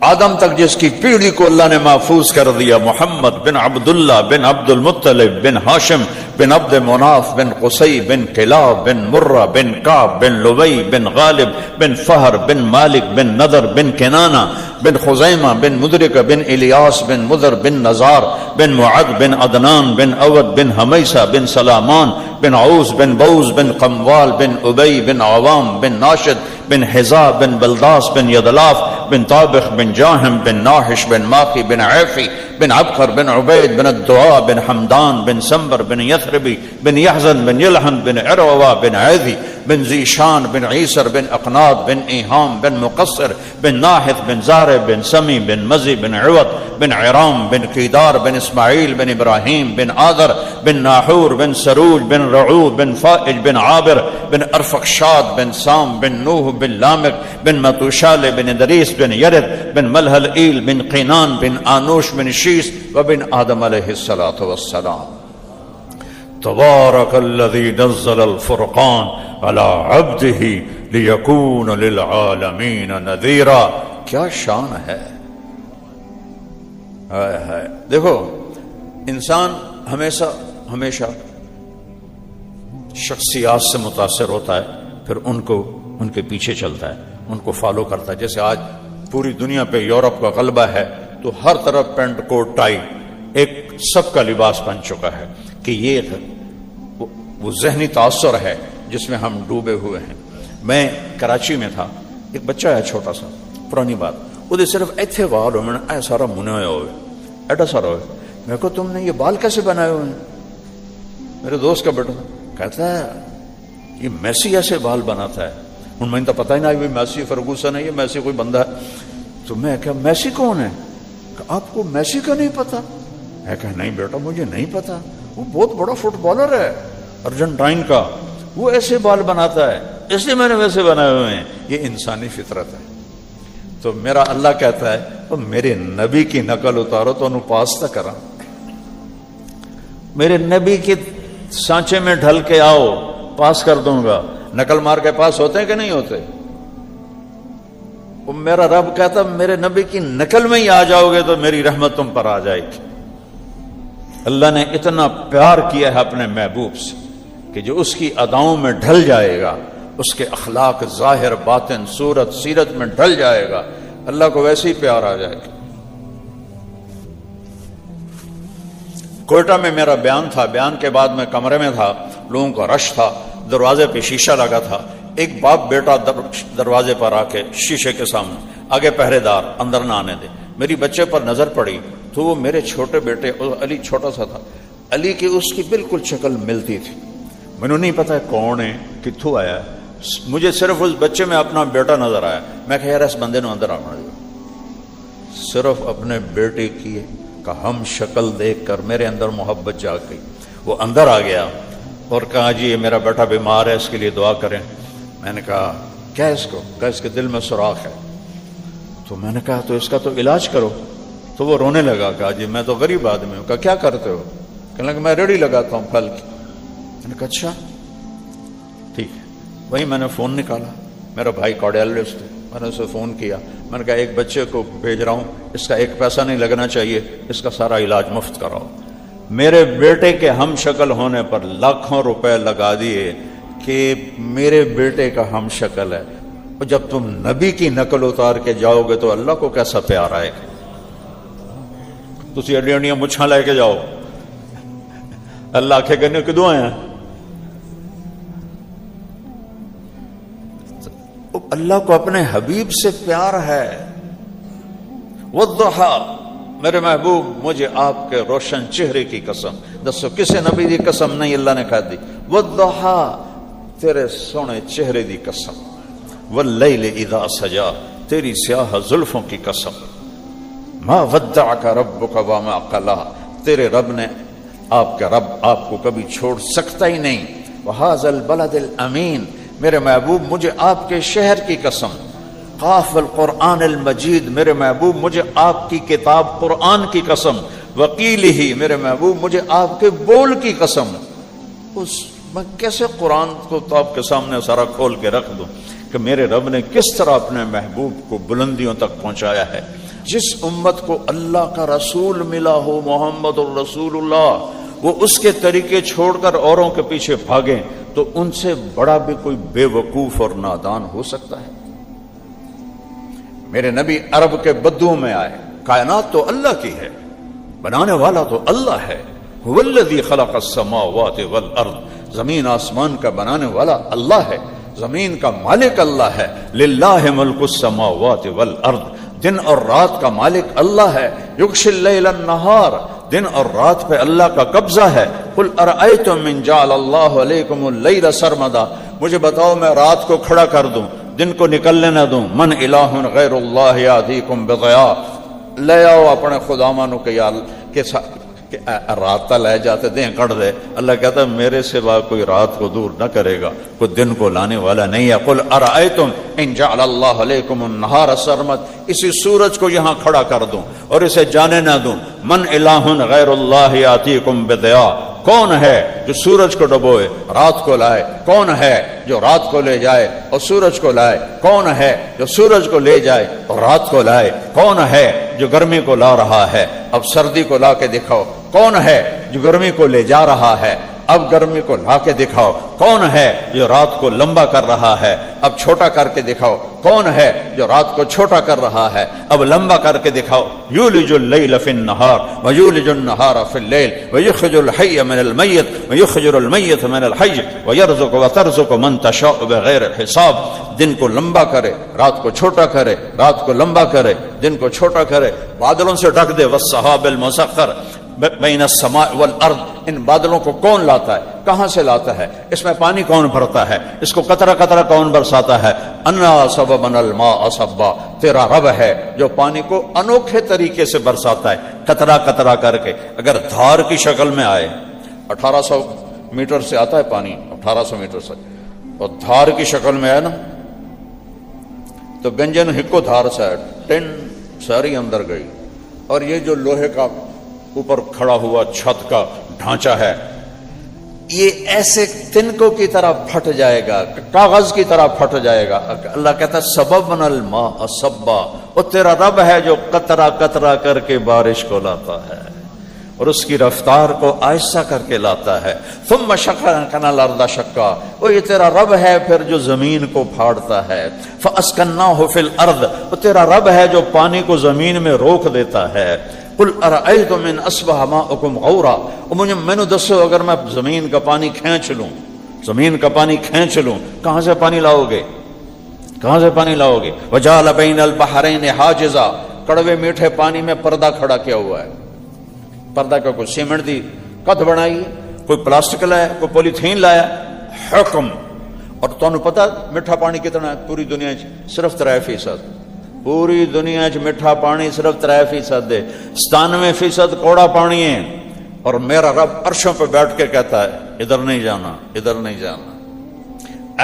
آدم تک جس کی پیڑھی کو اللہ نے محفوظ کر دیا, محمد بن عبداللہ بن عبد المطلب بن ہاشم بن عبد مناف بن قصی بن کلاب بن مرہ بن کعب بن لبی بن غالب بن فہر بن مالک بن نضر بن کنانہ بن خزیمہ بن مدرک بن الیاس بن مضر بن نزار بن معد بن عدنان بن اود بن حمیسہ بن سلامان بن عوز بن بوز بن قموال بن ابی بن عوام بن ناشد بن حزا بن بلداس بن یدلاف بن طابخ بن جاہم بن ناحش بن ماقی بن عیفی بن عبقر بن عبید بن الدعاء بن حمدان بن سنبر بن یثربی بن یحزن بن یلحن بن عروہ بن عیدی بن زیشان بن عیسر بن اقناد بن ایہام بن مقصر بن ناحث بن زارع بن سمی بن مزی بن عوض بن عرام بن قیدار بن اسماعیل بن ابراہیم بن آذر بن ناحور بن سروج بن رعود بن فائج بن عابر بن ارفخشاد بن سام بن نوح بن لامک بن متوشال بن ادریس بن یرد بن ملحل ایل بن قینان بن آنوش بن شیس وبن آدم علیہ الصلاۃ والسلام. تبارک الذی نزل الفرقان علی عبدہ لیکون للعالمین نذیرا. کیا شان ہے. دیکھو انسان ہمیشہ شخصیات سے متاثر ہوتا ہے، پھر ان کے پیچھے چلتا ہے، ان کو فالو کرتا ہے. جیسے آج پوری دنیا پہ یورپ کا غلبہ ہے تو ہر طرف پینٹ کوٹ ٹائی ایک سب کا لباس بن چکا ہے کہ یہ وہ ذہنی تاثر ہے جس میں ہم ڈوبے ہوئے ہیں. میں کراچی میں تھا، ایک بچہ ہے چھوٹا سا، پرانی بات، وہ صرف ایتھے وال میں نے سارا منے ہوئے ایڈا سارا ہوئے. میں کو تم نے یہ بال کیسے بنائے ہوئے ہیں؟ میرے دوست کا بیٹا کہتا ہے یہ میسی ایسے بال بناتا ہے. ہوں میں تو پتہ ہی نہیں میسی فرگوسن ہے، یہ میسی کوئی بندہ ہے. تو میں کہا میسی کون ہے؟ آپ کو میسی کا نہیں پتا؟ میں کہا نہیں بیٹا مجھے نہیں پتا، وہ بہت بڑا فٹ بالر ہے ارجنٹائن کا، وہ ایسے بال بناتا ہے اس لیے میں نے ویسے بنائے ہوئے ہیں. یہ انسانی فطرت ہے. تو میرا اللہ کہتا ہے تو میرے نبی کی نقل اتارو تو انہوں پاس تک کرا، میرے نبی کے سانچے میں ڈھل کے آؤ پاس کر دوں گا. نقل مار کے پاس ہوتے ہیں کہ نہیں ہوتے؟ وہ میرا رب کہتا میرے نبی کی نقل میں ہی آ جاؤ گے تو میری رحمت تم پر آ جائے گی. اللہ نے اتنا پیار کیا ہے اپنے محبوب سے کہ جو اس کی اداؤں میں ڈھل جائے گا، اس کے اخلاق ظاہر باطن صورت سیرت میں ڈھل جائے گا، اللہ کو ویسے ہی پیار آ جائے گا. کوئٹہ میں میرا بیان تھا، بیان کے بعد میں کمرے میں تھا، لوگوں کا رش تھا، دروازے پہ شیشہ لگا تھا. ایک باپ بیٹا دروازے پر آ کے شیشے کے سامنے، آگے پہرے دار اندر نہ آنے دے. میری بچے پر نظر پڑی تو وہ میرے چھوٹے بیٹے علی چھوٹا سا تھا، علی کی اس کی بالکل شکل ملتی تھی. مجھے نہیں پتا کون ہے کتھوں آیا ہے، مجھے صرف اس بچے میں اپنا بیٹا نظر آیا. میں کہا یار اس بندے نے اندر آنا دیا. صرف اپنے بیٹے کی کا ہم شکل دیکھ کر میرے اندر محبت جاگ گئی. وہ اندر آ گیا اور کہا جی یہ میرا بیٹا بیمار ہے، اس کے لیے دعا کریں. میں نے کہا کیا اس کو؟ کہا اس کے دل میں سوراخ ہے. تو میں نے کہا تو اس کا تو علاج کرو. تو وہ رونے لگا. کہا جی میں تو غریب آدمی ہوں. کہا کیا کرتے ہو؟ کہنے لگا میں ریڑھی لگاتا ہوں پھل کی. میں نے کہا اچھا ٹھیک ہے. وہیں میں نے فون نکالا، میرا بھائی کارڈیالوجسٹ ہے، میں نے اسے فون کیا. میں نے کہا ایک بچے کو بھیج رہا ہوں، اس کا ایک پیسہ نہیں لگنا چاہیے، اس کا سارا علاج مفت کراؤ. میرے بیٹے کے ہم شکل ہونے پر لاکھوں روپے لگا دیے کہ میرے بیٹے کا ہم شکل ہے. اور جب تم نبی کی نقل اتار کے جاؤ گے تو اللہ کو کیسا پیار آئے گا. تسی اڈیاں اڈیاں مچھاں لے کے جاؤ، اللہ آکھے گا کدوں آیا. اللہ کو اپنے حبیب سے پیار ہے. والضحیٰ، میرے محبوب مجھے آپ کے روشن چہرے کی قسم. دسو کسے نبی دی قسم نہیں اللہ نے کہا دی. والضحیٰ، تیرے سونے چہرے دی قسم. واللیل اذا سجا، تیری سیاہ زلفوں کی قسم. ما ودعک ربک وما قلا، تیرے رب نے آپ کا رب آپ کو کبھی چھوڑ سکتا ہی نہیں. وہذا البلد الامین، میرے محبوب مجھے آپ کے شہر کی قسم. قاف القرآن المجید، میرے محبوب مجھے آپ کی کتاب قرآن کی قسم. وقیل ہی، میرے محبوب مجھے آپ کے بول کی قسم. میں کیسے قرآن کو تو آپ کے سامنے سارا کھول کے رکھ دوں کہ میرے رب نے کس طرح اپنے محبوب کو بلندیوں تک پہنچایا ہے. جس امت کو اللہ کا رسول ملا ہو محمد الرسول اللہ، وہ اس کے طریقے چھوڑ کر اوروں کے پیچھے بھاگیں تو ان سے بڑا بھی کوئی بے وقوف اور نادان ہو سکتا ہے. میرے نبی عرب کے بدو میں آئے. کائنات تو اللہ کی ہے، بنانے والا تو اللہ ہے. هو الذی خلق السماوات والارض، زمین آسمان کا بنانے والا اللہ ہے، زمین کا مالک اللہ ہے. للہ ملک السماوات والارض، دن اور رات کا مالک اللہ ہے. یغشی اللیل النہار، دن اور رات پہ اللہ کا قبضہ ہے. قل ارأیتم من جعل اللہ علیکم اللیل سرمدا، مجھے بتاؤ میں رات کو کھڑا کر دوں دن کو نکلنے نہ دوں. من الہ غیر اللہ یاتیکم بضیاء، لے آؤ اپنے خداوانوں کہ رات تا لے جاتے دیں کڑ دے. اللہ کہتا ہے میرے سوا کوئی رات کو دور نہ کرے گا, کوئی دن کو لانے والا نہیں ہے. قل ارأیتم ان جعل اللہ علیکم النہار سرمد, اسی سورج کو یہاں کھڑا کر دوں اور اسے جانے نہ دوں. من الہ غیر اللہ یاتیکم بضیاء, کون ہے جو سورج کو ڈبوئے رات کو لائے؟ کون ہے جو رات کو لے جائے اور سورج کو لائے؟ کون ہے جو سورج کو لے جائے اور رات کو لائے؟ کون ہے جو گرمی کو لا رہا ہے؟ اب سردی کو لا کے دکھاؤ. کون ہے جو گرمی کو لے جا رہا ہے؟ اب گرمی کو لا کے دکھاؤ. کون ہے جو رات کو لمبا کر رہا ہے؟ اب چھوٹا کر کے دکھاؤ. کون ہے جو رات کو چھوٹا کر رہا ہے؟ اب لمبا کر کے دکھاؤ. یولج اللیل فی النہار ویولج النہار فی اللیل ویخرج الحی من المیت ویخرج المیت من الحی ویرزق وترزق من تشاء بغیر حساب. دن کو لمبا کرے, رات کو چھوٹا کرے, رات کو لمبا کرے, دن کو چھوٹا کرے, بادلوں سے ڈھک دے. والسحاب المسخر بین السماء والارض, ان بادلوں کو کون لاتا ہے؟ کہاں سے لاتا ہے؟ اس میں پانی کون بھرتا ہے؟ اس کو قطرہ قطرہ کون برساتا ہے؟ انا صببنا الماء صبا, تیرا رب ہے جو پانی کو انوکھے طریقے سے برساتا ہے, قطرہ قطرہ کر کے. اگر دھار کی شکل میں آئے, 1800 میٹر سے آتا ہے پانی, 1800 میٹر سے, اور دھار کی شکل میں آئے نا تو گنجن ہکو دھار سے ٹن ساری اندر گئی. اور یہ جو لوہے کا اوپر کھڑا ہوا چھت کا ڈھانچہ ہے, یہ ایسے تنکوں کی طرح پھٹ جائے گا, کاغذ کی طرح پھٹ جائے گا. اللہ کہتا ہے سببنا الماء صبا, اور تیرا رب ہے جو قطرہ قطرہ کر کے بارش کو لاتا ہے اور اس کی رفتار کو آہستہ کر کے لاتا ہے. ثم شققنا الارض شقا, وہ یہ تیرا رب ہے پھر جو زمین کو پھاڑتا ہے. فاسکناہ فی الارض, وہ تیرا رب ہے جو پانی کو زمین میں روک دیتا ہے. قل ارأیتم ان اصبح ماؤکم غورا, میں نے دسو اگر میں زمین کا پانی کھینچ لوں, زمین کا پانی کھینچ لوں, کہاں سے پانی لاؤ گے؟ کہاں سے پانی لاؤ گے؟ وجعل بین البحرین حاجزا, کڑوے میٹھے پانی میں پردہ کھڑا کیا ہوا ہے. پردہ کا کوئی سیمنٹ دی کت بنائی, کوئی پلاسٹک لایا, کوئی پولی تھین لایا, حکم. اور تمہیں پتا میٹھا پانی کتنا ہے پوری دنیا صرف 3%. پوری دنیا میٹھا پانی صرف 3% ہے, 97% کوڑا پانی ہے. اور میرا رب عرشوں پہ بیٹھ کے کہتا ہے ادھر نہیں جانا, ادھر نہیں جانا.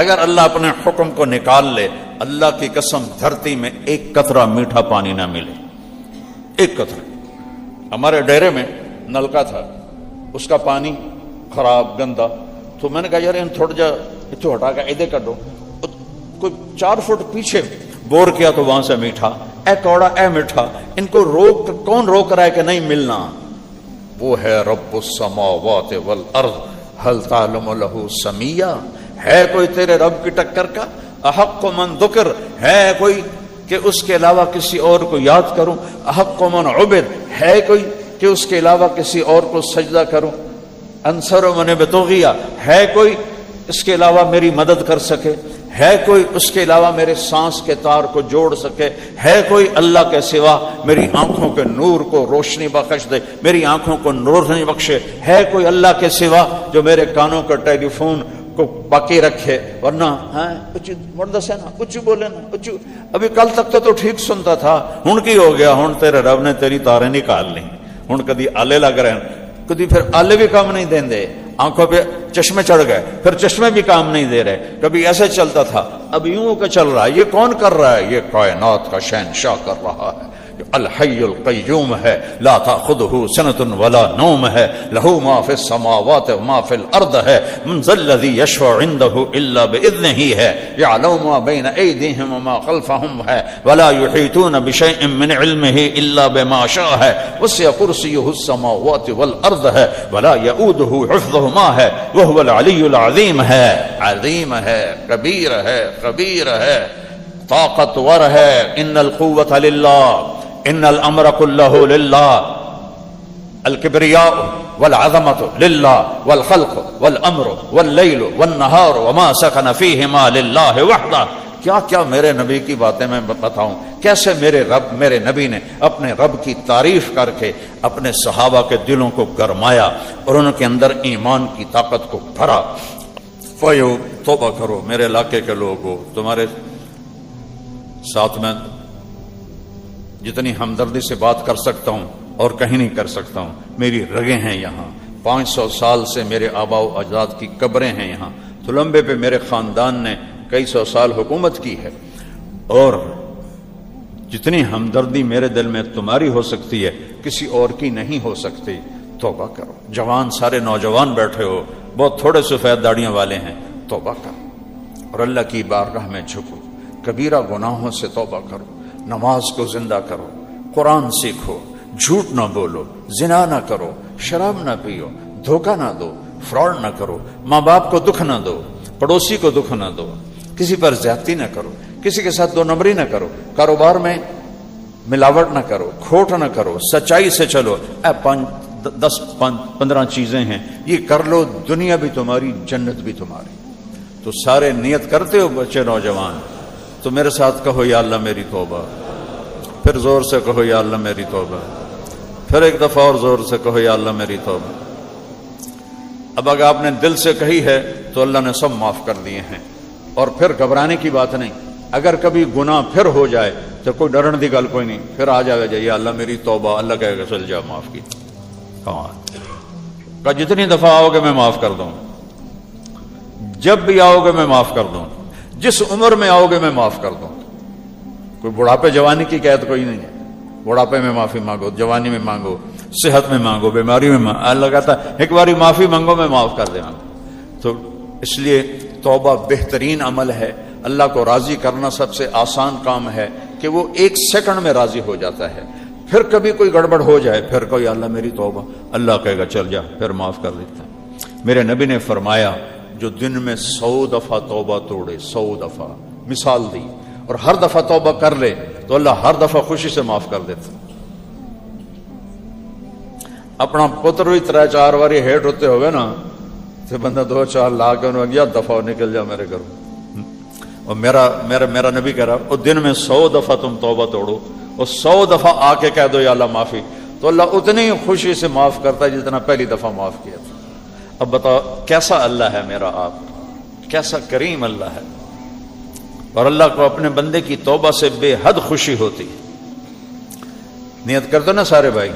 اگر اللہ اپنے حکم کو نکال لے, اللہ کی قسم دھرتی میں ایک قطرہ میٹھا پانی نہ ملے, ایک قطرہ. ہمارے ڈیرے میں نلکا تھا, اس کا پانی خراب گندا, تو میں نے کہا یار ان تھوڑا جا اتو ہٹا کے ادھر کر دو. کوئی 4 فٹ پیچھے بور کیا تو وہاں سے میٹھا, اے کوڑا اے میٹھا. ان کو کون روک رہا ہے کہ نہیں ملنا؟ وہ ہے رب السماوات والارض هل تعلم له سمیا. ہے کوئی تیرے رب کی ٹکر کا؟ احق من ذکر, ہے کوئی کہ اس کے علاوہ کسی اور کو یاد کروں؟ احق من عبد, ہے کوئی کہ اس کے علاوہ کسی اور کو سجدہ کروں؟ انصر من بتغیا, ہے کوئی اس کے علاوہ میری مدد کر سکے؟ ہے کوئی اس کے علاوہ میرے سانس کے تار کو جوڑ سکے؟ ہے کوئی اللہ کے سوا میری آنکھوں کے نور کو روشنی بخش دے, میری آنکھوں کو روشنی بخشے؟ ہے کوئی اللہ کے سوا جو میرے کانوں کا ٹیلی فون کو باقی رکھے؟ ورنہ مردہ سے نا اچھو بولے نا اچھو. ابھی کل تک تو ٹھیک سنتا تھا, ہن کی ہو گیا؟ ہن تیرے رب نے تیری تاریں نکال لی. ہن کدی آلے لگ رہے ہیں, کدی پھر آلے بھی کام نہیں دیں دے, آنکھوں پہ چشمے چڑھ گئے, پھر چشمے بھی کام نہیں دے رہے. کبھی ایسے چلتا تھا, اب یوں کہ چل رہا ہے. یہ کون کر رہا ہے؟ یہ کائنات کا شہنشاہ کر رہا ہے. الحی القیوم ہے, لا تاخذہ سنۃ ولا نوم ہے, لہ ما فی السماوات وما فی الارض ہے, من ذا الذی یشفع عندہ الا باذنہ ہے, یعلم ما بین ایدیہم وما خلفہم ہے, ولا یحیطون بشیء من علمہ الا بما شاء ہے, وسع کرسیہ السماوات والارض ہے, ولا یؤودہ حفظہما ہے, وہو العلی العظیم ہے. عظیم ہے, کبیر ہے, خبیر ہے, طاقتور ہے. ان القوۃ للہ, ان الامر كله لله, الكبرياء والعظمة لله, والخلق والامر والليل والنهار وما سكن فيهما لله وحده. کیا کیا میرے نبی کی باتیں میں بتاؤں, کیسے میرے نبی نے اپنے رب کی تعریف کر کے اپنے صحابہ کے دلوں کو گرمایا اور ان کے اندر ایمان کی طاقت کو بھرا. فیو توبہ کرو میرے علاقے کے لوگوں, تمہارے ساتھ میں جتنی ہمدردی سے بات کر سکتا ہوں اور کہیں نہیں کر سکتا ہوں. میری رگیں ہیں یہاں، 500 سال سے میرے آباء و اجداد کی قبریں ہیں یہاں، تلمبے پہ میرے خاندان نے کئی سو سال حکومت کی ہے، اور جتنی ہمدردی میرے دل میں تمہاری ہو سکتی ہے کسی اور کی نہیں ہو سکتی۔ توبہ کرو۔ جوان سارے نوجوان بیٹھے ہو، بہت تھوڑے سفید داڑیاں والے ہیں، توبہ کرو اور اللہ کی بارگاہ میں جھکو، کبیرہ گناہوں سے توبہ کرو، نماز کو زندہ کرو، قرآن سیکھو، جھوٹ نہ بولو، زنا نہ کرو، شراب نہ پیو، دھوکہ نہ دو، فراڈ نہ کرو، ماں باپ کو دکھ نہ دو، پڑوسی کو دکھ نہ دو، کسی پر زیادتی نہ کرو، کسی کے ساتھ 2 نمبری نہ کرو، کاروبار میں ملاوٹ نہ کرو، کھوٹ نہ کرو، سچائی سے چلو۔ 10-15 چیزیں ہیں، یہ کر لو، دنیا بھی تمہاری، جنت بھی تمہاری۔ تو سارے نیت کرتے ہو بچے نوجوان، تو میرے ساتھ کہو یا اللہ میری توبہ، پھر زور سے کہو یا اللہ میری توبہ، پھر ایک دفعہ اور زور سے کہو یا اللہ میری توبہ۔ اب اگر آپ نے دل سے کہی ہے تو اللہ نے سب معاف کر دیے ہیں، اور پھر گھبرانے کی بات نہیں۔ اگر کبھی گناہ پھر ہو جائے تو کوئی ڈرن دی گل کوئی نہیں، پھر آ جائے یا اللہ میری توبہ، اللہ کہے گا چل جا معاف کی، کہ جتنی دفعہ آؤ گے میں معاف کر دوں، جب بھی آؤ گے میں معاف کر دوں، جس عمر میں آؤ گے میں معاف کر دوں۔ کوئی بڑھاپے جوانی کی قید کوئی نہیں ہے، بڑھاپے میں معافی مانگو، جوانی میں مانگو، صحت میں مانگو، بیماری میں مانگو، اللہ کہتا ہے ایک باری معافی مانگو میں معاف کر دیں۔ تو اس لیے توبہ بہترین عمل ہے، اللہ کو راضی کرنا سب سے آسان کام ہے کہ وہ 1 سیکنڈ میں راضی ہو جاتا ہے۔ پھر کبھی کوئی گڑبڑ ہو جائے، پھر کوئی اللہ میری توبہ، اللہ کہے گا چل جا، پھر معاف کر دیتا ہے۔ میرے نبی نے فرمایا جو دن میں 100 دفعہ توبہ توڑے، 100 دفعہ مثال دی، اور ہر دفعہ توبہ کر لے تو اللہ ہر دفعہ خوشی سے معاف کر دیتا۔ اپنا پتر بھی 3-4 باری ہیٹ ہوتے ہوئے نا تو بندہ 2-4 لاکھ یا دفعہ نکل جا میرے گھر۔ اور میرا نبی کہہ رہا وہ دن میں 100 دفعہ تم توبہ توڑو اور 100 دفعہ آ کے کہہ دو یا اللہ معافی، تو اللہ اتنی ہی خوشی سے معاف کرتا ہے جتنا پہلی دفعہ معاف کیا تھا۔ اب بتاؤ کیسا اللہ ہے میرا آپ، کیسا کریم اللہ ہے، اور اللہ کو اپنے بندے کی توبہ سے بے حد خوشی ہوتی ہے۔ نیت کر دو نا سارے بھائی۔